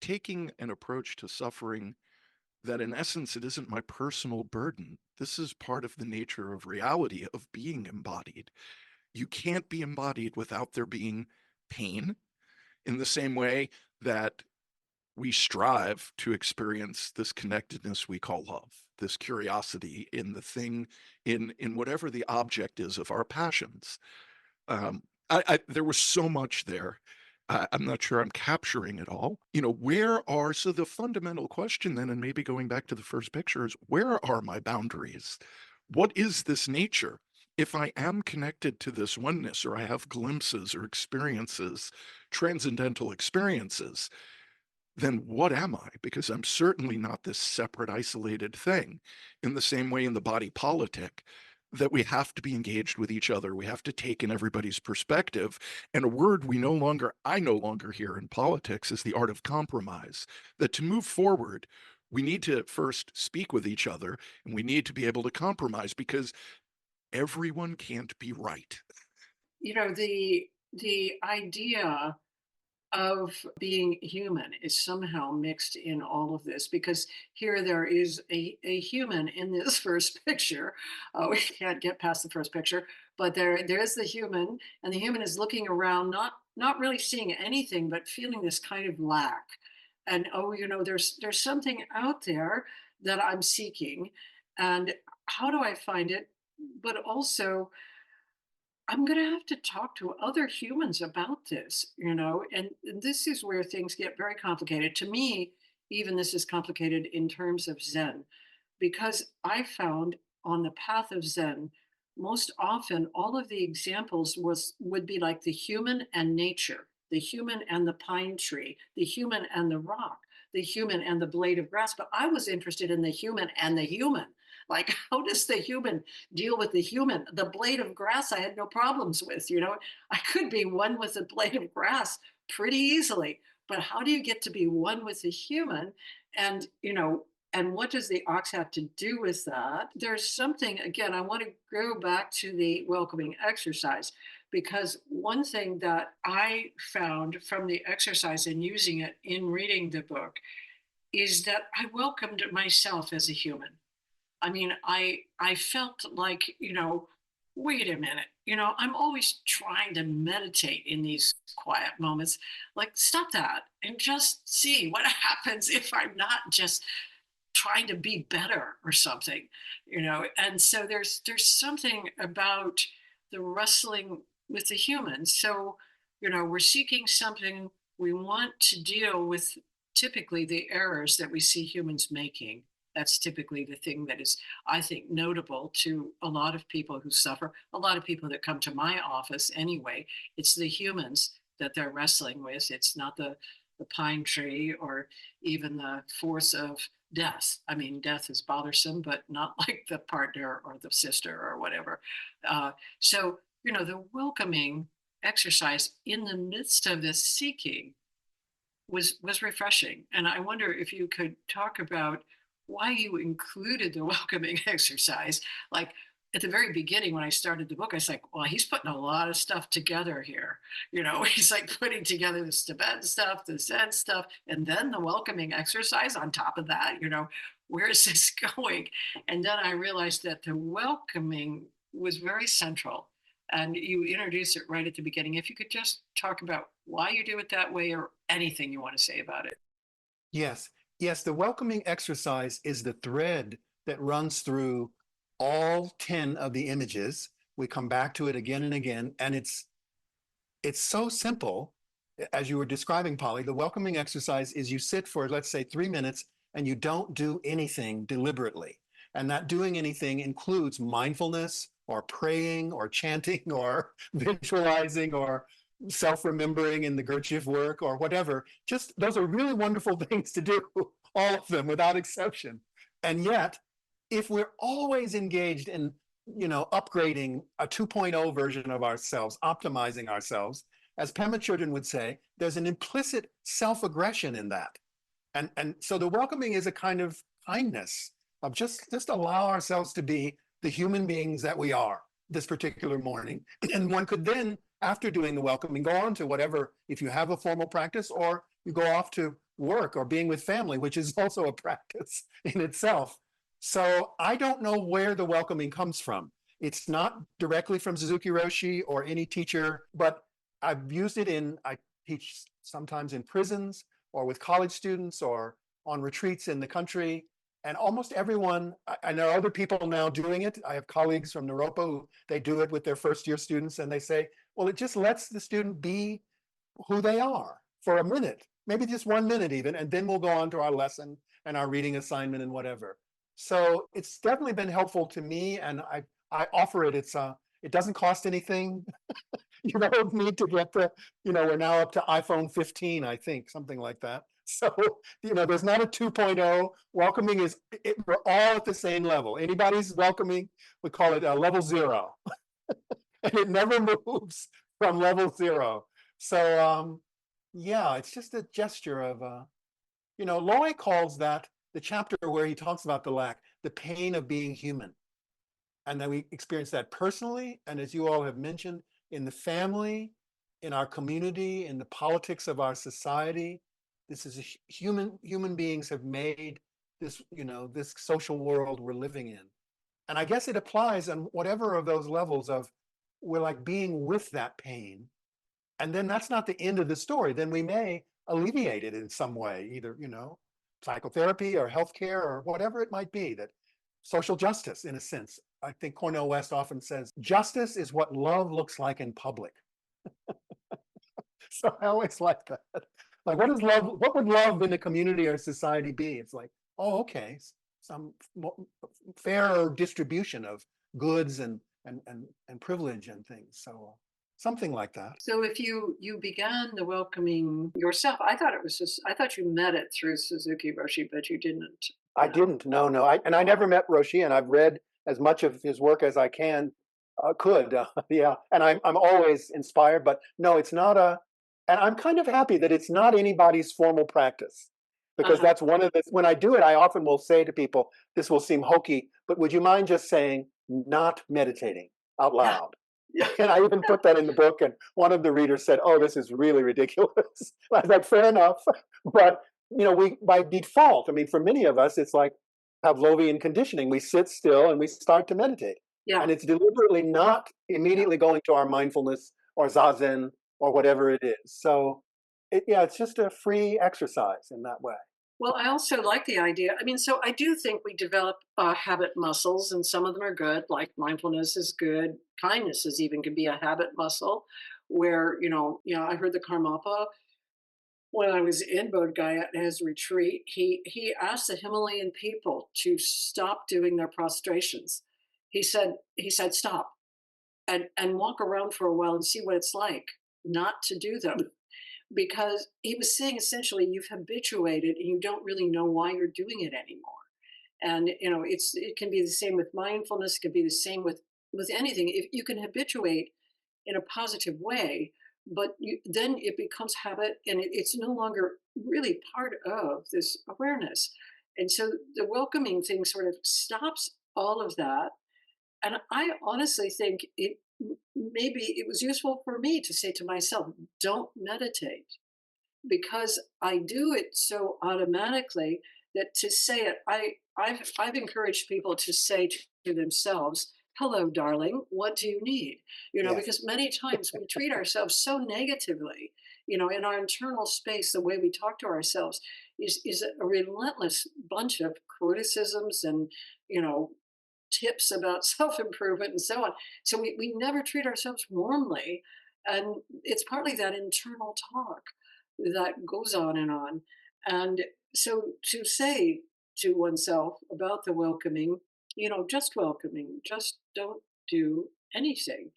taking an approach to suffering that in essence it isn't my personal burden. This is part of the nature of reality, of being embodied. You can't be embodied without there being pain, in the same way that we strive to experience this connectedness we call love, this curiosity in the thing, in whatever the object is of our passions. There was so much there. I'm not sure I'm capturing it all. So the fundamental question then, and maybe going back to the first picture, is where are my boundaries? What is this nature? If I am connected to this oneness, or I have glimpses or experiences, transcendental experiences, then what am I? Because I'm certainly not this separate, isolated thing. In the same way in the body politic, that we have to be engaged with each other. We have to take in everybody's perspective. And a word I no longer hear in politics is the art of compromise. That to move forward, we need to first speak with each other, and we need to be able to compromise, because everyone can't be right. The idea of being human is somehow mixed in all of this, because here there is a human in this first picture. We can't get past the first picture, but there is the human, and the human is looking around, not really seeing anything, but feeling this kind of lack. And there's something out there that I'm seeking, and how do I find it? But also, I'm going to have to talk to other humans about this, and this is where things get very complicated. To me, even this is complicated in terms of Zen, because I found on the path of Zen, most often all of the examples would be like the human and nature, the human and the pine tree, the human and the rock, the human and the blade of grass. But I was interested in the human and the human. Like, how does the human deal with the human? The blade of grass, I had no problems with. I could be one with a blade of grass pretty easily. But how do you get to be one with the human? And what does the ox have to do with that? There's something, again, I want to go back to the welcoming exercise, because one thing that I found from the exercise and using it in reading the book is that I welcomed myself as a human. I mean, I felt like, wait a minute, I'm always trying to meditate in these quiet moments. Like, stop that and just see what happens if I'm not just trying to be better or something. And so there's something about the wrestling with the humans. So, we're seeking something, we want to deal with typically the errors that we see humans making. That's typically the thing that is, I think, notable to a lot of people who suffer, a lot of people that come to my office anyway. It's the humans that they're wrestling with. It's not the pine tree or even the force of death. I mean, death is bothersome, but not like the partner or the sister or whatever. So, the welcoming exercise in the midst of this seeking was refreshing. And I wonder if you could talk about why you included the welcoming exercise. Like, at the very beginning, when I started the book, I was like, well, he's putting a lot of stuff together here. He's like putting together the Tibetan stuff, the Zen stuff, and then the welcoming exercise on top of that. Where is this going? And then I realized that the welcoming was very central. And you introduced it right at the beginning. If you could just talk about why you do it that way, or anything you want to say about it. Yes. Yes, the welcoming exercise is the thread that runs through all 10 of the images. We come back to it again and again, and it's so simple. As you were describing, Polly, the welcoming exercise is you sit for, let's say, 3 minutes and you don't do anything deliberately. And that doing anything includes mindfulness or praying or chanting or visualizing or self-remembering in the Gurdjieff work or whatever. Just those are really wonderful things to do, all of them without exception. And yet, if we're always engaged in, upgrading a 2.0 version of ourselves, optimizing ourselves, as Pema Chodron would say, there's an implicit self-aggression in that. And so the welcoming is a kind of kindness of just allow ourselves to be the human beings that we are this particular morning. And one could then, after doing the welcoming, go on to whatever, if you have a formal practice, or you go off to work or being with family, which is also a practice in itself. So I don't know where the welcoming comes from. It's not directly from Suzuki Roshi or any teacher, but I've used it I teach sometimes in prisons or with college students or on retreats in the country. And almost everyone, I know other people now doing it. I have colleagues from Naropa who they do it with their first year students, and they say, well, it just lets the student be who they are for a minute, maybe just 1 minute even, and then we'll go on to our lesson and our reading assignment and whatever. So it's definitely been helpful to me, and I offer it. It doesn't cost anything. You don't need to get we're now up to iPhone 15, I think, something like that. So, there's not a 2.0. Welcoming we're all at the same level. Anybody's welcoming, we call it level 0. And it never moves from level 0. So, yeah, it's just a gesture of, Loy calls that the chapter where he talks about the pain of being human. And then we experience that personally. And as you all have mentioned, in the family, in our community, in the politics of our society. This is human beings have made this, this social world we're living in. And I guess it applies on whatever of those levels of we're like being with that pain. And then that's not the end of the story. Then we may alleviate it in some way, either, psychotherapy or healthcare or whatever it might be, that social justice, in a sense. I think Cornel West often says, justice is what love looks like in public. So I always like that. Like, what is love? What would love in a community or society be? It's like, oh, okay, some fair distribution of goods and privilege and things. So something like that. So if you began the welcoming yourself, I thought you met it through Suzuki Roshi, but you didn't. I didn't. No. I never met Roshi, and I've read as much of his work as I could. Yeah, and I'm always inspired. But no, it's not and I'm kind of happy that it's not anybody's formal practice, because that's one of the, when I do it, I often will say to people, this will seem hokey, but would you mind just saying not meditating out loud? Yeah. And I even put that in the book, and one of the readers said, oh, this is really ridiculous. I was like, fair enough. But, we, by default, I mean, for many of us, it's like Pavlovian conditioning. We sit still and we start to meditate. Yeah. And it's deliberately not immediately going to our mindfulness or zazen or whatever it is. So, it's just a free exercise in that way. Well, I also like the idea. I mean, so I do think we develop habit muscles, and some of them are good, like mindfulness is good. Kindness is even can be a habit muscle where, I heard the Karmapa when I was in Bodh Gaya at his retreat. He asked the Himalayan people to stop doing their prostrations. He said, stop and walk around for a while and see what it's like not to do them. Because he was saying essentially you've habituated and you don't really know why you're doing it anymore. And it can be the same with mindfulness, it can be the same with anything. If you can habituate in a positive way, but then it becomes habit, and it's no longer really part of this awareness. And so the welcoming thing sort of stops all of that. And I honestly think maybe it was useful for me to say to myself, don't meditate, because I do it so automatically that to say it, I've encouraged people to say to themselves, hello, darling, what do you need? Yes. Because many times we treat ourselves so negatively, in our internal space, the way we talk to ourselves is a relentless bunch of criticisms and you know, tips about self-improvement and so on. So we never treat ourselves warmly. And it's partly that internal talk that goes on and on. And so to say to oneself about the welcoming, just welcoming, just don't do anything.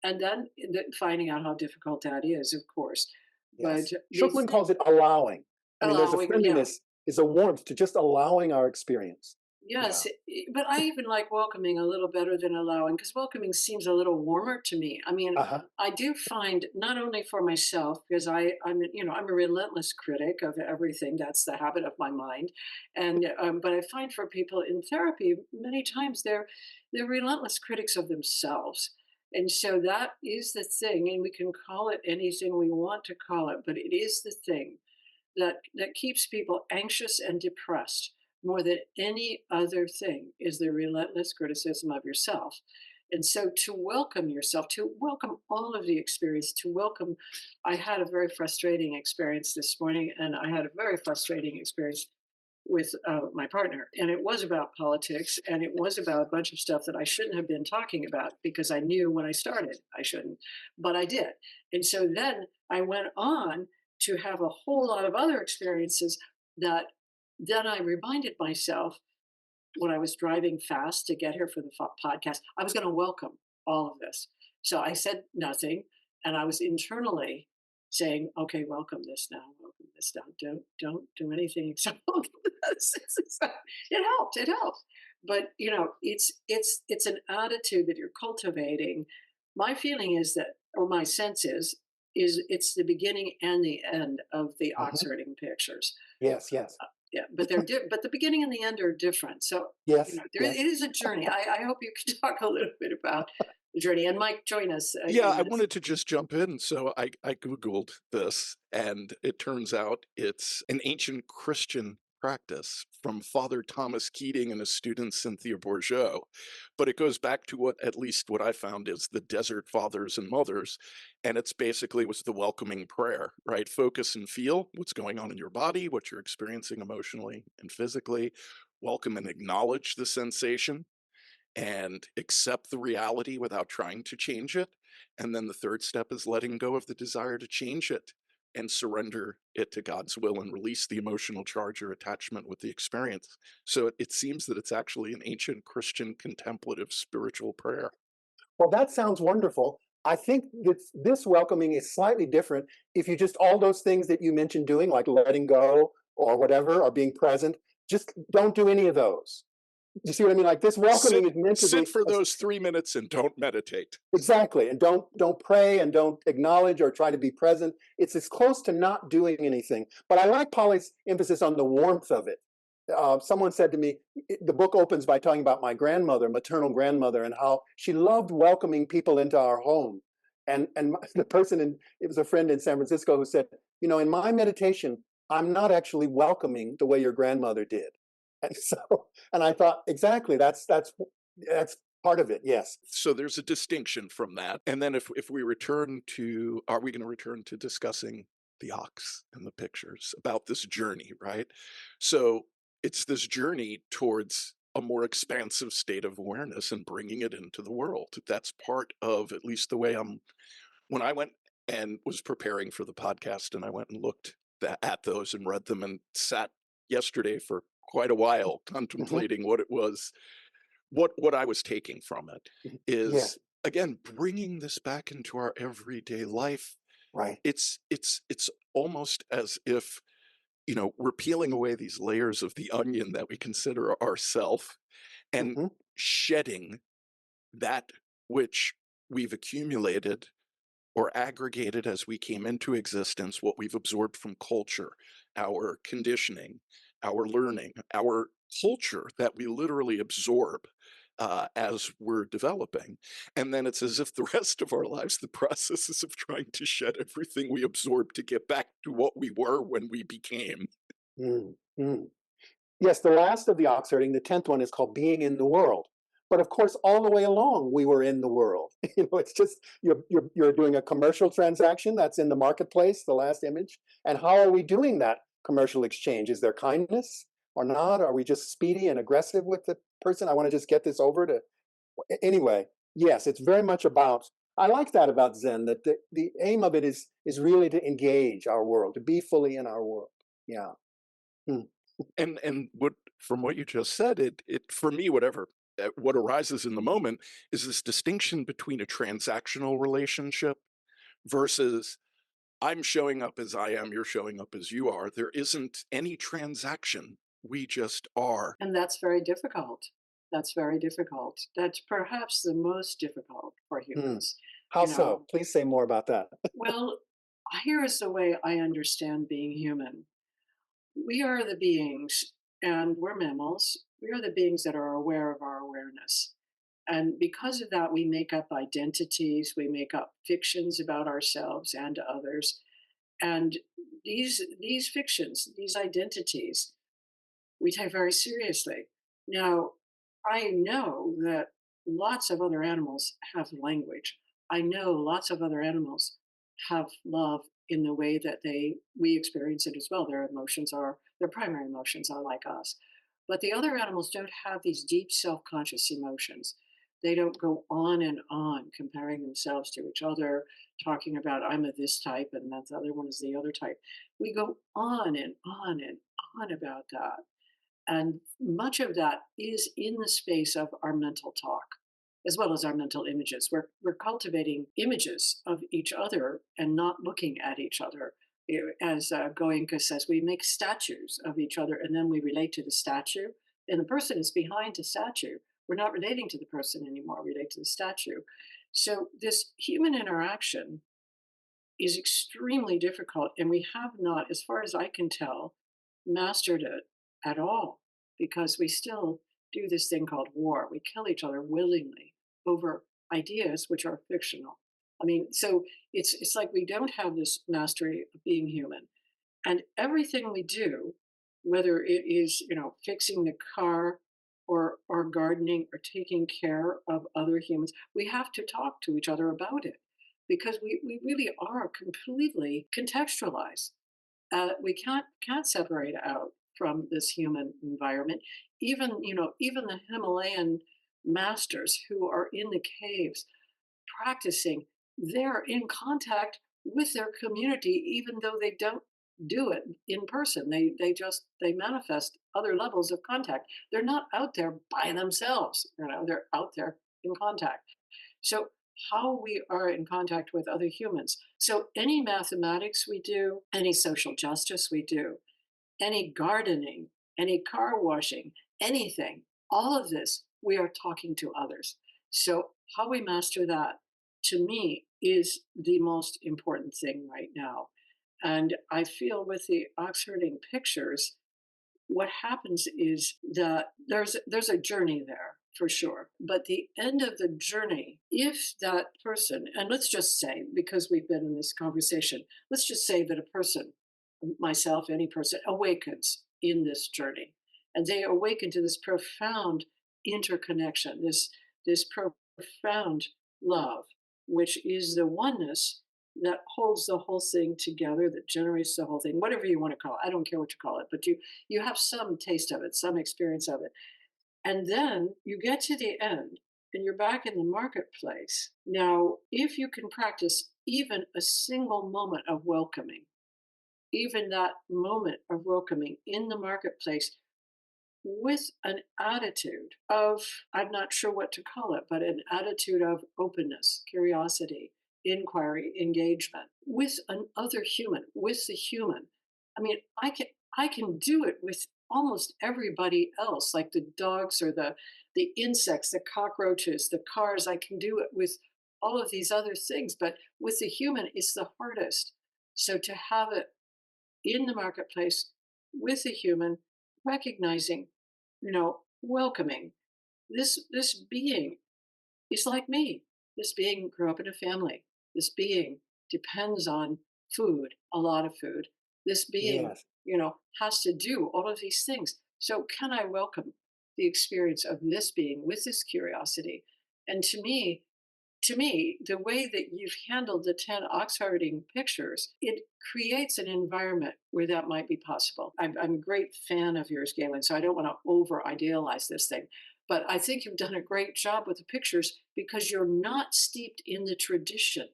And then finding out how difficult that is, of course. But Yes. the Schuckman calls it allowing. I mean, there's a allowing, yeah. friendliness, is a warmth to just allowing our experience. Yeah. Yes, but I even like welcoming a little better than allowing because welcoming seems a little warmer to me. I mean, Uh-huh. I do find not only for myself because I'm a relentless critic of everything. That's the habit of my mind, and but I find for people in therapy many times they're relentless critics of themselves. And so that is the thing, and we can call it anything we want to call it, but it is the thing that keeps people anxious and depressed more than any other thing is the relentless criticism of yourself. And so to welcome yourself, to welcome all of the experience, to welcome, I had a very frustrating experience this morning, and I had a very frustrating experience with my partner. And it was about politics, and it was about a bunch of stuff that I shouldn't have been talking about because I knew when I started I shouldn't, but I did. And so then I went on to have a whole lot of other experiences that then I reminded myself when I was driving fast to get here for the podcast, I was going to welcome all of this. So I said nothing, and I was internally saying, "Okay, welcome this now. Welcome this now. Don't do anything except welcome this." It helped. It helped. But it's an attitude that you're cultivating. My feeling is that, or my sense is it's the beginning and the end of the ox Mhm. herding pictures. Yes, yes, Yeah, but but the beginning and the end are different. So, yes, it yes. is a journey. I hope you can talk a little bit about the journey. And Mike, join us Yeah, in I this. wanted to just jump in. So I Googled this, and it turns out it's an ancient Christian practice from Father Thomas Keating and his student Cynthia Bourgeot. But it goes back to what, at least what I found, is the desert fathers and mothers. And it's basically was the welcoming prayer, right? Focus and feel what's going on in your body, what you're experiencing emotionally and physically. Welcome and acknowledge the sensation and accept the reality without trying to change it. And then the third step is letting go of the desire to change it and surrender it to God's will and release the emotional charge or attachment with the experience. So it seems that it's actually an ancient Christian contemplative spiritual prayer. Well, that sounds wonderful. I think this welcoming is slightly different. If you just all those things that you mentioned doing, like letting go or whatever, or being present, just don't do any of those. You see what I mean? Like this Sit, welcoming is meant to sit be for those 3 minutes and don't meditate. exactly, and don't pray and don't acknowledge or try to be present. It's as close to not doing anything. But I like Polly's emphasis on the warmth of it. Someone said to me, the book opens by talking about my grandmother, maternal grandmother, and how she loved welcoming people into our home. And the person, it was a friend in San Francisco who said, in my meditation, I'm not actually welcoming the way your grandmother did. And so, and I thought, exactly, that's part of it. Yes. So there's a distinction from that. And then if we return to, are we going to return to discussing the ox and the pictures about this journey, right? So it's this journey towards a more expansive state of awareness and bringing it into the world. That's part of, at least the way when I went and was preparing for the podcast, and I went and looked at those and read them and sat yesterday for quite a while contemplating what it was, what I was taking from it Yeah. is, again, bringing this back into our everyday life. Right. It's almost as if, we're peeling away these layers of the onion that we consider ourself and Hmm. shedding that which we've accumulated or aggregated as we came into existence, what we've absorbed from culture, our conditioning, our learning, our culture that we literally absorb as we're developing. And then it's as if the rest of our lives, the processes of trying to shed everything we absorbed to get back to what we were when we became. Mm-hmm. Yes, the last of the ox herding, the 10th one, is called Being in the World. But of course, all the way along, we were in the world. It's just you're doing a commercial transaction that's in the marketplace, the last image. And how are we doing that commercial exchange? Is there kindness? or not? Are we just speedy and aggressive with the person? I want to just get this over to anyway. Yes, it's very much about. I like that about Zen. That the aim of it is really to engage our world, to be fully in our world. Yeah. Hmm. And what from what you just said, it for me, whatever what arises in the moment is this distinction between a transactional relationship versus I'm showing up as I am, you're showing up as you are. There isn't any transaction. We just are. And that's very difficult. That's very difficult. That's perhaps the most difficult for Hmm. humans. How You so? know, Please say more about that. well, here is the way I understand being human. We are the beings, and we're mammals. We are the beings that are aware of our awareness. And because of that, we make up identities, we make up fictions about ourselves and others. And these fictions, these identities, we take very seriously. Now, I know that lots of other animals have language. I know lots of other animals have love in the way that we experience it as well. Their primary emotions are like us. But the other animals don't have these deep self-conscious emotions. They don't go on and on comparing themselves to each other, talking about I'm of this type and that the other one is the other type. We go on and on and on about that. And much of that is in the space of our mental talk, as well as our mental images. We're cultivating images of each other and not looking at each other. As Goenka says, we make statues of each other and then we relate to the statue. And the person is behind the statue. We're not relating to the person anymore, we relate to the statue. So, this human interaction is extremely difficult. And we have not, as far as I can tell, mastered it at all because we still do this thing called war. We kill each other willingly over ideas which are fictional. I mean, so it's like we don't have this mastery of being human. And everything we do, whether it is, fixing the car or gardening or taking care of other humans, we have to talk to each other about it because we really are completely contextualized. We can't separate out from this human environment. Even the Himalayan masters who are in the caves practicing, they're in contact with their community, even though they don't do it in person. They manifest other levels of contact. They're not out there by themselves. They're out there in contact. So how we are in contact with other humans. So any mathematics we do, any social justice we do, any gardening, any car washing, anything, all of this, we are talking to others. So how we master that, to me, is the most important thing right now. And I feel with the ox herding pictures, what happens is that there's a journey there for sure, but the end of the journey, if that person, and let's just say, because we've been in this conversation, let's just say that a person, myself, any person, awakens in this journey, and they awaken to this profound interconnection, this profound love, which is the oneness that holds the whole thing together, that generates the whole thing, whatever you want to call it. I don't care what you call it, but you have some taste of it, some experience of it. And then you get to the end and you're back in the marketplace. Now, if you can practice even a single moment of welcoming, even that moment of welcoming in the marketplace with an attitude of, I'm not sure what to call it, but an attitude of openness, curiosity, inquiry, engagement with another human, with the human. I mean, I can do it with almost everybody else, like the dogs or the insects, the cockroaches, the cars. I can do it with all of these other things, but with the human, it's the hardest. So to have it in the marketplace with the human, recognizing, welcoming this being is like me. This being grew up in a family. This being depends on food, a lot of food. This being, Yes. has to do all of these things. So can I welcome the experience of this being with this curiosity? And to me, to me, the way that you've handled the 10 ox herding pictures, it creates an environment where that might be possible. I'm a great fan of yours, Galen, so I don't want to over idealize this thing. But I think you've done a great job with the pictures because you're not steeped in the tradition.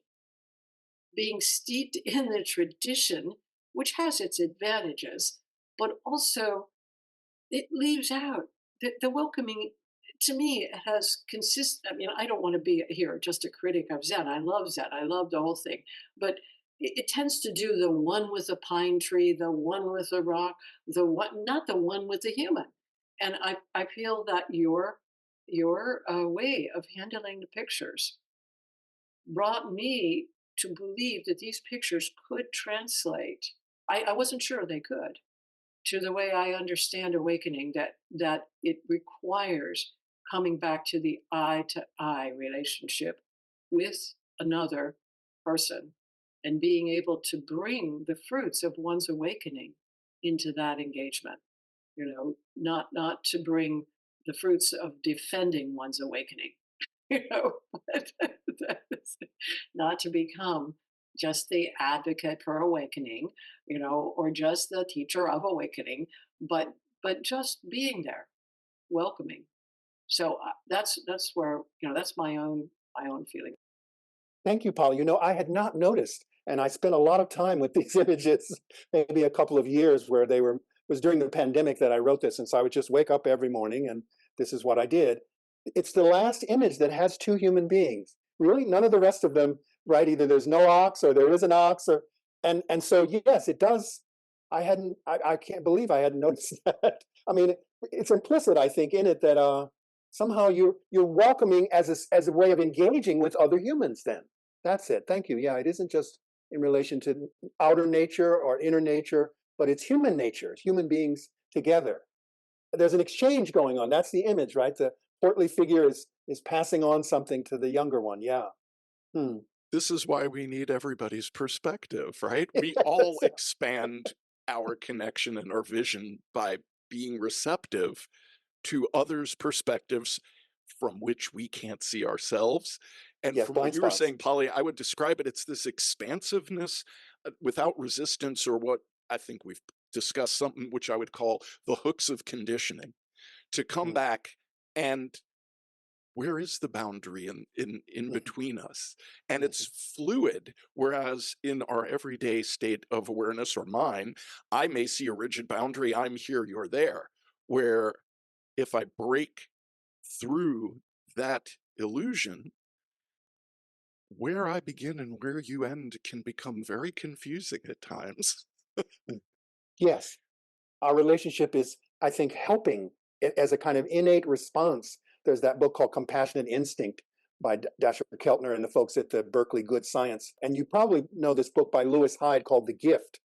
Being steeped in the tradition, which has its advantages, but also it leaves out the welcoming. To me, it has consist. I mean, I don't want to be here just a critic of Zen. I love Zen. I love the whole thing, but it tends to do the one with the pine tree, the one with the rock, the one, not the one with the human. And I feel that your way of handling the pictures brought me to believe that these pictures could translate. I wasn't sure they could, to the way I understand awakening, that it requires coming back to the eye to eye relationship with another person and being able to bring the fruits of one's awakening into that engagement. Not to bring the fruits of defending one's awakening, you know, not to become just the advocate for awakening, or just the teacher of awakening, but just being there, welcoming. So that's where that's my own feeling. Thank you, Paul. I had not noticed, and I spent a lot of time with these images, maybe a couple of years where it was during the pandemic that I wrote this. And so I would just wake up every morning and this is what I did. It's the last image that has two human beings. Really, none of the rest of them, right? Either there's no ox or there is an ox, and so yes, it does. I can't believe I hadn't noticed that. I mean, it's implicit, I think, in it that somehow you're welcoming as a way of engaging with other humans. Then that's it. Thank you. Yeah, it isn't just in relation to outer nature or inner nature, but it's human nature, human beings together. There's an exchange going on. That's the image, right? The portly figure is passing on something to the younger one. Yeah. This is why we need everybody's perspective, right? We all expand our connection and our vision by being receptive to others' perspectives from which we can't see ourselves. And Yes, from blind what you were spots. saying, Polly, I would describe it, it's this expansiveness without resistance, or what I think we've discussed, something which I would call the hooks of conditioning, to come back and where is the boundary in between us? And it's fluid, whereas in our everyday state of awareness or mind, I may see a rigid boundary, I'm here, you're there, where if I break through that illusion, where I begin and where you end can become very confusing at times. Yes, our relationship is, I think, helping it as a kind of innate response. There's that book called Compassionate Instinct by Dasher Keltner and the folks at the Berkeley Good Science. And you probably know this book by Lewis Hyde called The Gift.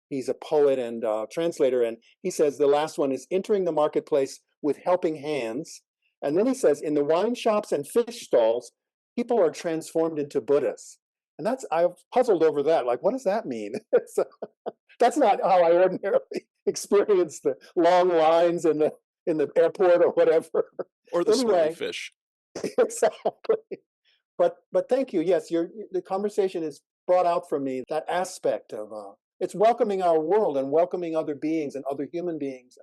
He's a poet and translator, and he says the last one is entering the marketplace with helping hands. And then he says, in the wine shops and fish stalls, people are transformed into Buddhas. And I've puzzled over that. Like, what does that mean? So, that's not how I ordinarily experience the long lines in the airport or whatever. Or the smelly Anyway, fish. exactly. But thank you. Yes, the conversation has brought out for me that aspect of it's welcoming our world and welcoming other beings and other human beings,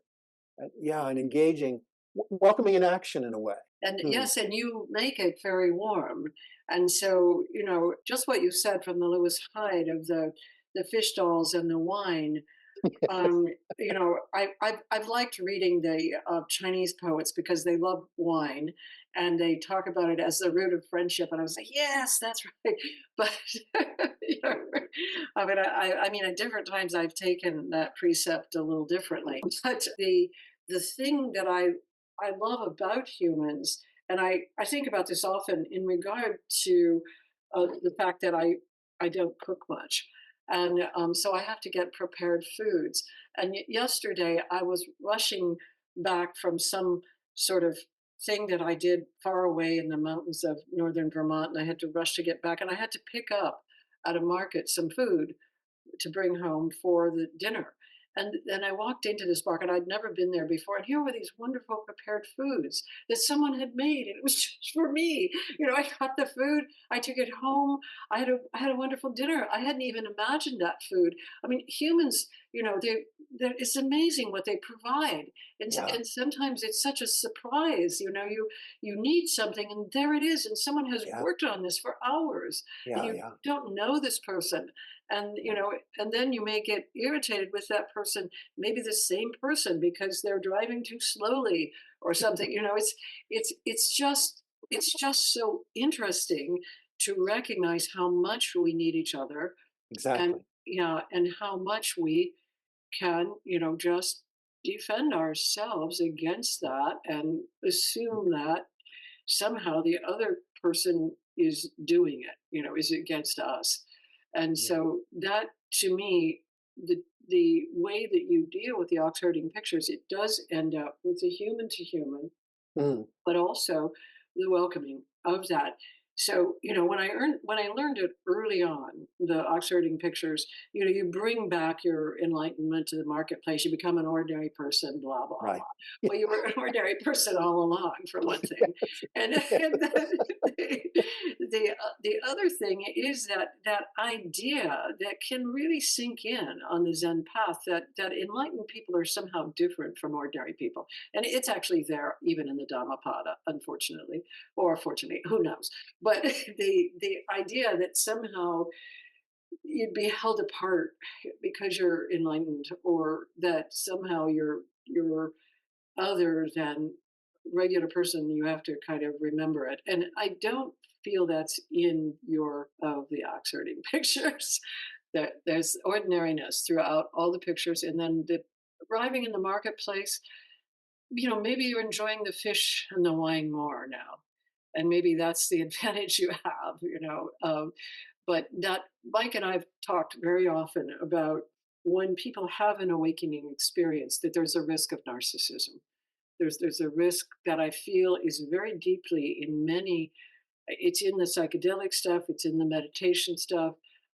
and engaging, welcoming in action in a way. And yes, and you make it very warm. And so, just what you said from the Lewis Hyde of the fish dolls and the wine. I've liked reading the Chinese poets because they love wine and they talk about it as the root of friendship. And I was like, yes, that's right. But I mean, at different times I've taken that precept a little differently. But the thing that I love about humans, and I think about this often in regard to the fact that I don't cook much. And so I have to get prepared foods. And yesterday I was rushing back from some sort of thing that I did far away in the mountains of northern Vermont. And I had to rush to get back. And I had to pick up at a market some food to bring home for the dinner. And then I walked into this market. I'd never been there before. And here were these wonderful prepared foods that someone had made. And it was just for me. I got the food, I took it home. I had a wonderful dinner. I hadn't even imagined that food. I mean, humans, it's amazing what they provide. Yeah, And sometimes it's such a surprise. You need something and there it is. And someone has yeah, worked on this for hours and yeah, you yeah, don't know this person. And yeah, and then you may get irritated with that person, maybe the same person, because they're driving too slowly or something. It's just so interesting to recognize how much we need each other, and exactly. yeah, and how much we can, just defend ourselves against that and assume that somehow the other person is doing it, is against us. And Yeah. so that, to me, the way that you deal with the ox herding pictures, it does end up with the human to human, Mm, but also the welcoming of that. So, when I learned it early on, the ox herding pictures, you bring back your enlightenment to the marketplace. You become an ordinary person, blah blah right. blah. Well, you were an ordinary person all along, for one thing, and, and then the other thing is that idea that can really sink in on the Zen path, that enlightened people are somehow different from ordinary people, and it's actually there even in the Dhammapada, unfortunately, or fortunately, who knows. But the idea that somehow you'd be held apart because you're enlightened, or that somehow you're other than regular person, you have to kind of remember it. And I don't feel that's in your of the ox herding pictures. That there's ordinariness throughout all the pictures, and then arriving in the marketplace, maybe you're enjoying the fish and the wine more now, and maybe that's the advantage you have. But that Mike and I've talked very often about when people have an awakening experience, that there's a risk of narcissism. There's a risk that I feel is very deeply in many. It's in the psychedelic stuff, it's in the meditation stuff.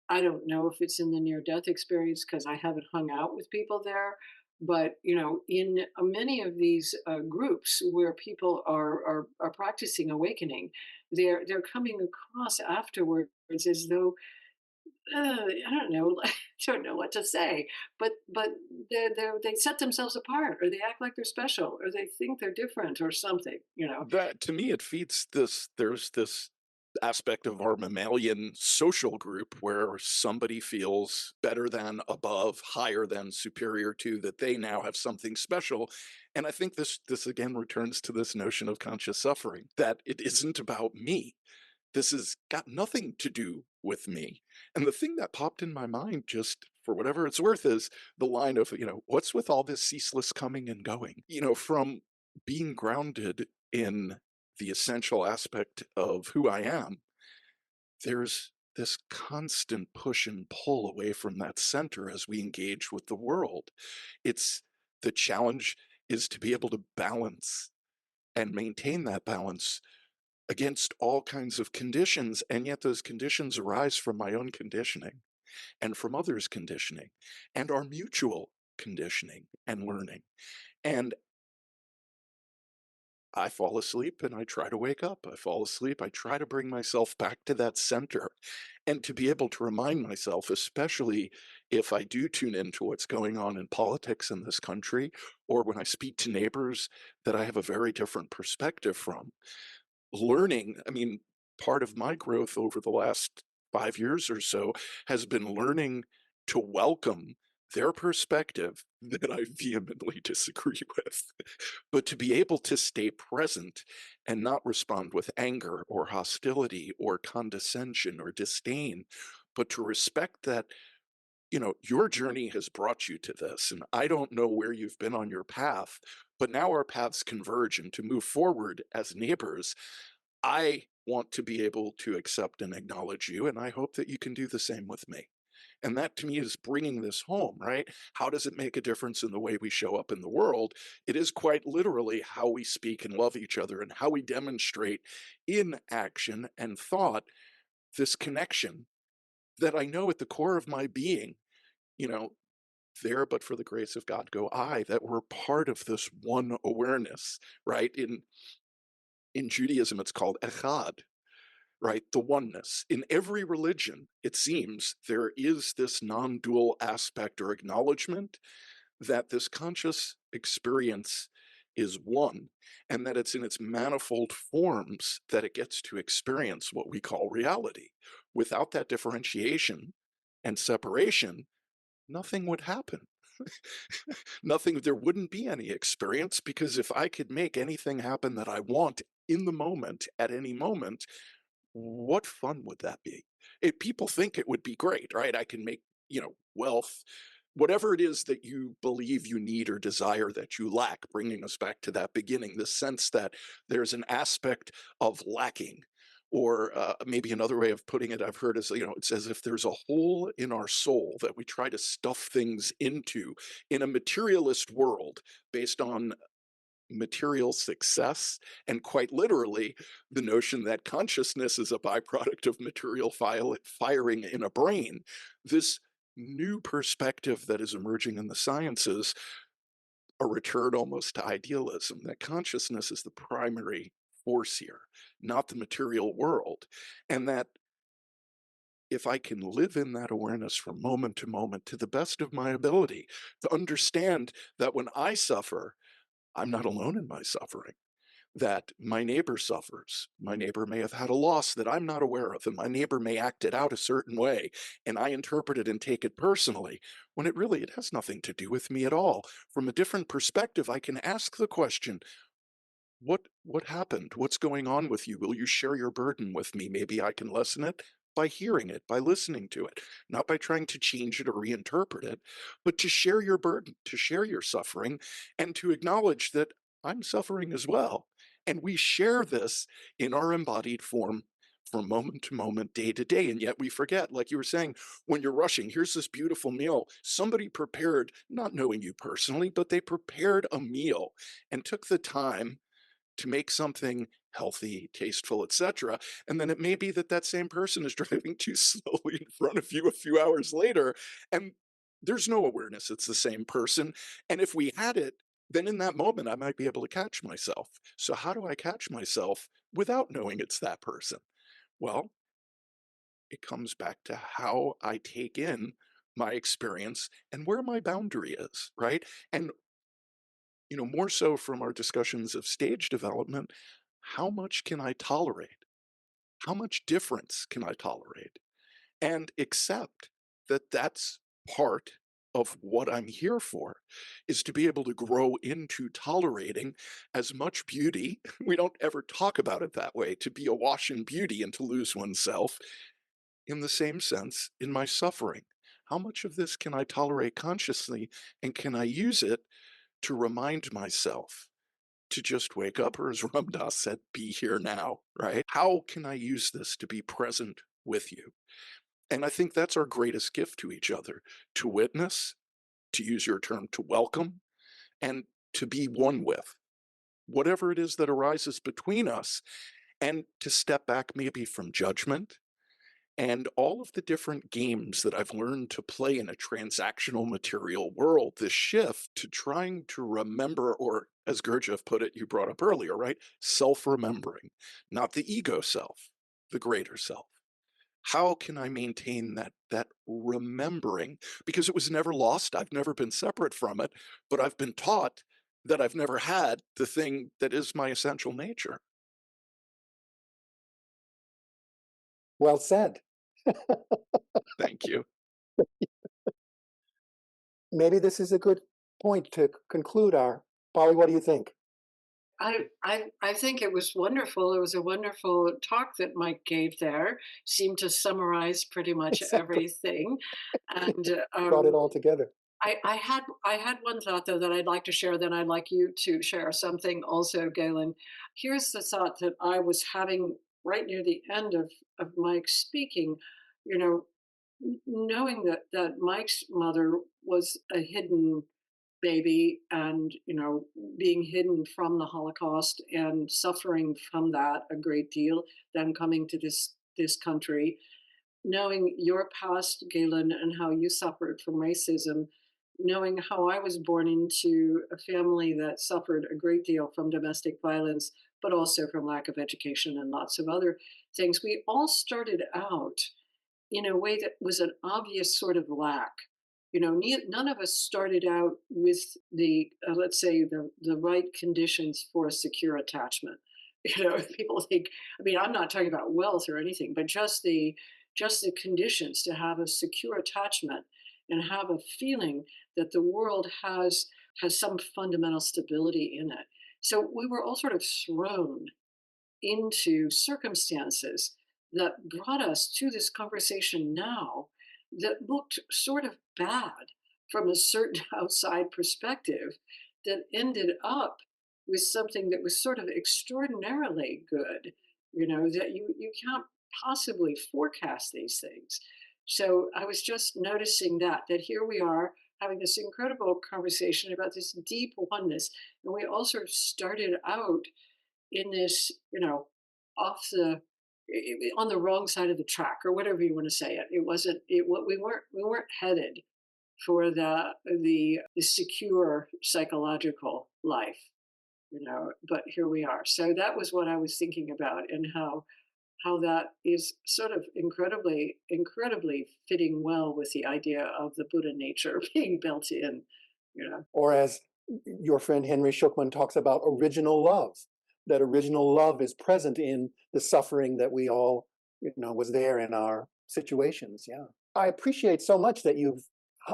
I don't know if it's in the near death experience because I haven't hung out with people there. But in many of these groups where people are practicing awakening, they're coming across afterwards as though, I don't know, I don't know what to say, but they set themselves apart, or they act like they're special, or they think they're different, or something. That to me, it feeds this. There's this aspect of our mammalian social group where somebody feels better than, above, higher than, superior to, that they now have something special. And I think this again returns to this notion of conscious suffering, that it isn't about me. This has got nothing to do with me. And the thing that popped in my mind, just for whatever it's worth, is the line of, what's with all this ceaseless coming and going? From being grounded in the essential aspect of who I am, there's this constant push and pull away from that center as we engage with the world. It's the challenge is to be able to balance and maintain that balance against all kinds of conditions, and yet those conditions arise from my own conditioning and from others' conditioning and our mutual conditioning and learning. And I fall asleep and I try to wake up. I fall asleep. I try to bring myself back to that center, and to be able to remind myself, especially if I do tune into what's going on in politics in this country, or when I speak to neighbors that I have a very different perspective from. Learning, I mean, part of my growth over the last 5 years or so has been learning to welcome their perspective that I vehemently disagree with, but to be able to stay present and not respond with anger or hostility or condescension or disdain, but to respect that, your journey has brought you to this, and I don't know where you've been on your path, but now our paths converge, and to move forward as neighbors, I want to be able to accept and acknowledge you, and I hope that you can do the same with me. And that to me is bringing this home, right? How does it make a difference in the way we show up in the world? It is quite literally how we speak and love each other, and how we demonstrate in action and thought this connection that I know at the core of my being, you know, there but for the grace of God go I, that we're part of this one awareness, right? In Judaism, it's called echad, right? The oneness. In every religion, it seems there is this non-dual aspect or acknowledgement that this conscious experience is one, and that it's in its manifold forms that it gets to experience what we call reality. Without that differentiation and separation, nothing would happen. Nothing, there wouldn't be any experience, because if I could make anything happen that I want in the moment, at any moment, what fun would that be? People think it would be great, right? I can make, wealth, whatever it is that you believe you need or desire that you lack, bringing us back to that beginning, the sense that there's an aspect of lacking. Or maybe another way of putting it I've heard is, it's as if there's a hole in our soul that we try to stuff things into in a materialist world based on material success, and quite literally the notion that consciousness is a byproduct of material firing in a brain. This new perspective that is emerging in the sciences, a return almost to idealism, that consciousness is the primary force here, not the material world. And that if I can live in that awareness from moment to moment to the best of my ability, to understand that when I suffer, I'm not alone in my suffering, that my neighbor suffers. My neighbor may have had a loss that I'm not aware of, and my neighbor may act it out a certain way, and I interpret it and take it personally, when it has nothing to do with me at all. From a different perspective, I can ask the question, what happened? What's going on with you? Will you share your burden with me? Maybe I can lessen it by hearing it, by listening to it, not by trying to change it or reinterpret it, but to share your burden, to share your suffering, and to acknowledge that I'm suffering as well. And we share this in our embodied form from moment to moment, day to day. And yet we forget, like you were saying, when you're rushing, here's this beautiful meal. Somebody prepared, not knowing you personally, but they prepared a meal and took the time to make something healthy, tasteful, etc. And then it may be that that same person is driving too slowly in front of you a few hours later, and there's no awareness it's the same person. And if we had it, then in that moment, I might be able to catch myself. So how do I catch myself without knowing it's that person? Well, it comes back to how I take in my experience and where my boundary is, right? And more so from our discussions of stage development, how much can I tolerate? How much difference can I tolerate? And accept that that's part of what I'm here for, is to be able to grow into tolerating as much beauty. We don't ever talk about it that way, to be awash in beauty and to lose oneself. In the same sense, in my suffering, how much of this can I tolerate consciously, and can I use it to remind myself to just wake up, or as Ram Dass said, be here now, right? How can I use this to be present with you? And I think that's our greatest gift to each other, to witness, to use your term, to welcome, and to be one with whatever it is that arises between us, and to step back maybe from judgment and all of the different games that I've learned to play in a transactional material world, this shift to trying to remember, or as Gurdjieff put it, you brought up earlier, right? Self-remembering, not the ego self, the greater self. How can I maintain that remembering? Because it was never lost. I've never been separate from it, but I've been taught that I've never had the thing that is my essential nature. Well said. Thank you. Maybe this is a good point to conclude our. Polly, what do you think? I think it was wonderful. It was a wonderful talk that Mike gave there. Seemed to summarize pretty much Exactly. everything. And Brought it all together. I had one thought though that I'd like to share. Then I'd like you to share something also, Galen. Here's the thought that I was having right near the end of Mike's speaking. You know, knowing that Mike's mother was a hidden baby, and being hidden from the Holocaust and suffering from that a great deal, then coming to this country, knowing your past, Galen, and how you suffered from racism, knowing how I was born into a family that suffered a great deal from domestic violence, but also from lack of education and lots of other things, we all started out in a way that was an obvious sort of lack. None of us started out with the, let's say, the right conditions for a secure attachment. People think, I mean, I'm not talking about wealth or anything, but just the conditions to have a secure attachment and have a feeling that the world has some fundamental stability in it. So we were all sort of thrown into circumstances that brought us to this conversation now that looked sort of bad from a certain outside perspective, that ended up with something that was sort of extraordinarily good, that you can't possibly forecast these things. So I was just noticing that here we are having this incredible conversation about this deep oneness, and we all sort of started out in this, off the on the wrong side of the track, or whatever you want to say it. It wasn't it what we weren't headed for the secure psychological life, but here we are. So that was what I was thinking about, and how that is sort of incredibly fitting well with the idea of the Buddha nature being built in. Or as your friend Henry Shukman talks about, original love, that original love is present in the suffering that we all, was there in our situations. Yeah. I appreciate so much that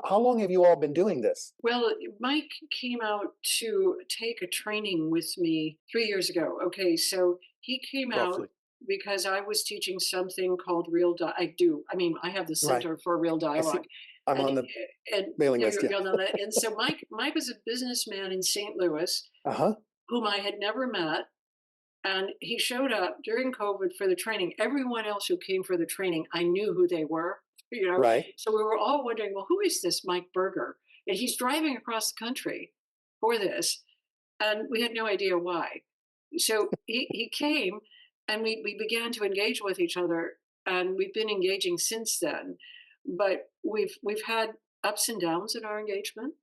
how long have you all been doing this? Well, Mike came out to take a training with me 3 years ago. Okay, so he came out Roughly. because I was teaching something called Real Di I do. I mean, I have the Right. Center for Real I see. Dialogue. I'm And on the and mailing yeah, list. you're Yeah. on that. And so Mike was a businessman in St. Louis Uh-huh. whom I had never met. And he showed up during COVID for the training. Everyone else who came for the training, I knew who they were, Right. So we were all wondering, well, who is this Mike Berger? And he's driving across the country for this. And we had no idea why. So he came, and we began to engage with each other. And we've been engaging since then. But we've had ups and downs in our engagement.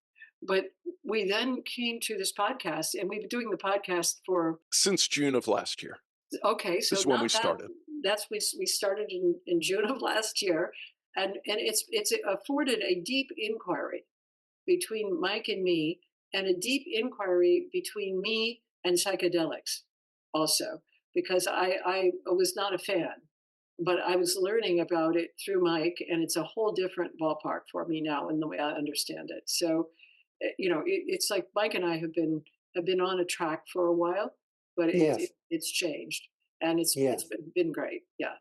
But we then came to this podcast, and we've been doing the podcast for, Since June of last year. okay, This so is when we not that. started. We started in June of last year, and it's afforded a deep inquiry between Mike and me, and a deep inquiry between me and psychedelics also, because I was not a fan, but I was learning about it through Mike, and it's a whole different ballpark for me now in the way I understand it. So, it's like Mike and I have been on a track for a while, but Yes. it's changed, and it's Yes. been great. Yeah.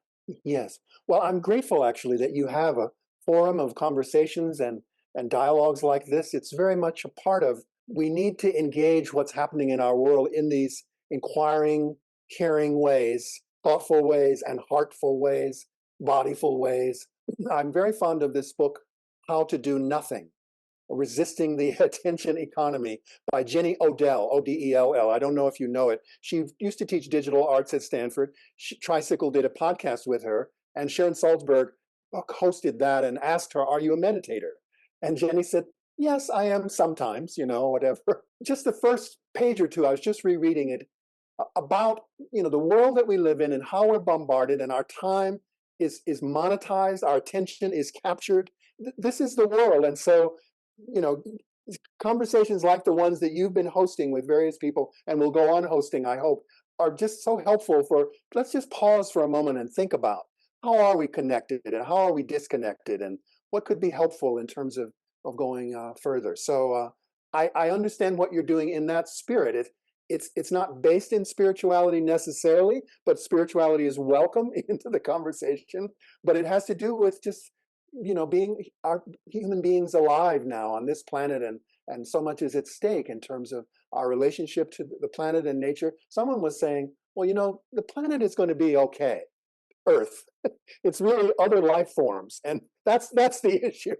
Yes. Well, I'm grateful actually that you have a forum of conversations and dialogues like this. It's very much a part of, we need to engage what's happening in our world in these inquiring, caring ways, thoughtful ways, and heartful ways, bodyful ways. I'm very fond of this book, How to Do Nothing: Resisting the Attention Economy by Jenny Odell, Odell. I don't know if you know it. She used to teach digital arts at Stanford. Tricycle did a podcast with her, and Sharon Salzberg hosted that and asked her, "Are you a meditator?" And Jenny said, "Yes, I am sometimes, whatever." Just the first page or two, I was just rereading it about, the world that we live in and how we're bombarded, and our time is monetized, our attention is captured. This is the world. And so, you know, conversations like the ones that you've been hosting with various people and will go on hosting, I hope, are just so helpful for, let's just pause for a moment and think about, how are we connected and how are we disconnected, and what could be helpful in terms of going further. So I understand what you're doing in that spirit. It's not based in spirituality necessarily, but spirituality is welcome into the conversation. But it has to do with just, being our human beings alive now on this planet, and so much is at stake in terms of our relationship to the planet and nature. Someone was saying, well, the planet is going to be okay. Earth. It's really other life forms, and that's the issue.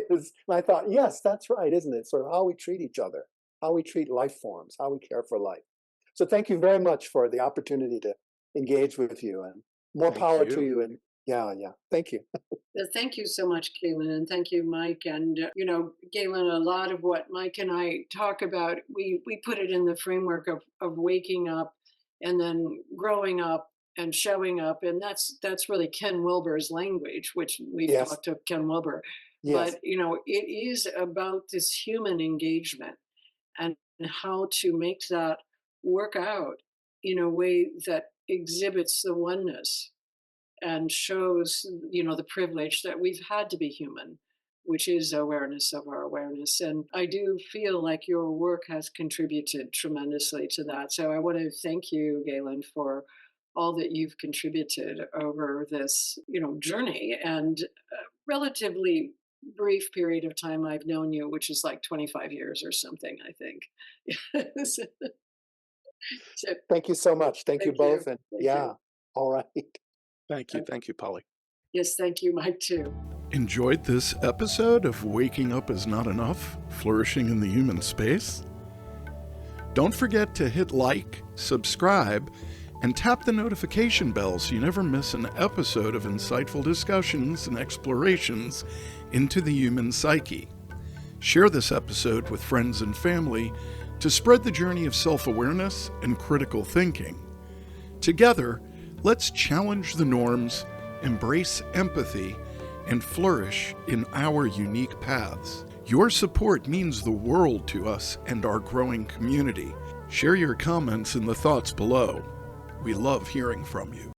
And I thought, yes, that's right, isn't it? Sort of how we treat each other, how we treat life forms, how we care for life. So thank you very much for the opportunity to engage with you, and more power to you Yeah, yeah. Thank you. Thank you so much, Galen, and thank you, Mike. And Galen, a lot of what Mike and I talk about, we put it in the framework of waking up, and then growing up and showing up, and that's really Ken Wilber's language, which we've Yes, talked to Ken Wilber. yes. But it is about this human engagement and how to make that work out in a way that exhibits the oneness and shows the privilege that we've had to be human, which is awareness of our awareness. And I do feel like your work has contributed tremendously to that, so I want to thank you, Galen, for all that you've contributed over this journey and relatively brief period of time I've known you, which is like 25 years or something, I think. so, so Thank you so much. Thank you thank you. both. And Thank yeah, you. all right. Thank you. Thank you, Polly. Yes, thank you, Mike, too. Enjoyed this episode of Waking Up Is Not Enough, Flourishing in the Human Space? Don't forget to hit like, subscribe, and tap the notification bell so you never miss an episode of insightful discussions and explorations into the human psyche. Share this episode with friends and family to spread the journey of self-awareness and critical thinking. Together, let's challenge the norms, embrace empathy, and flourish in our unique paths. Your support means the world to us and our growing community. Share your comments in the thoughts below. We love hearing from you.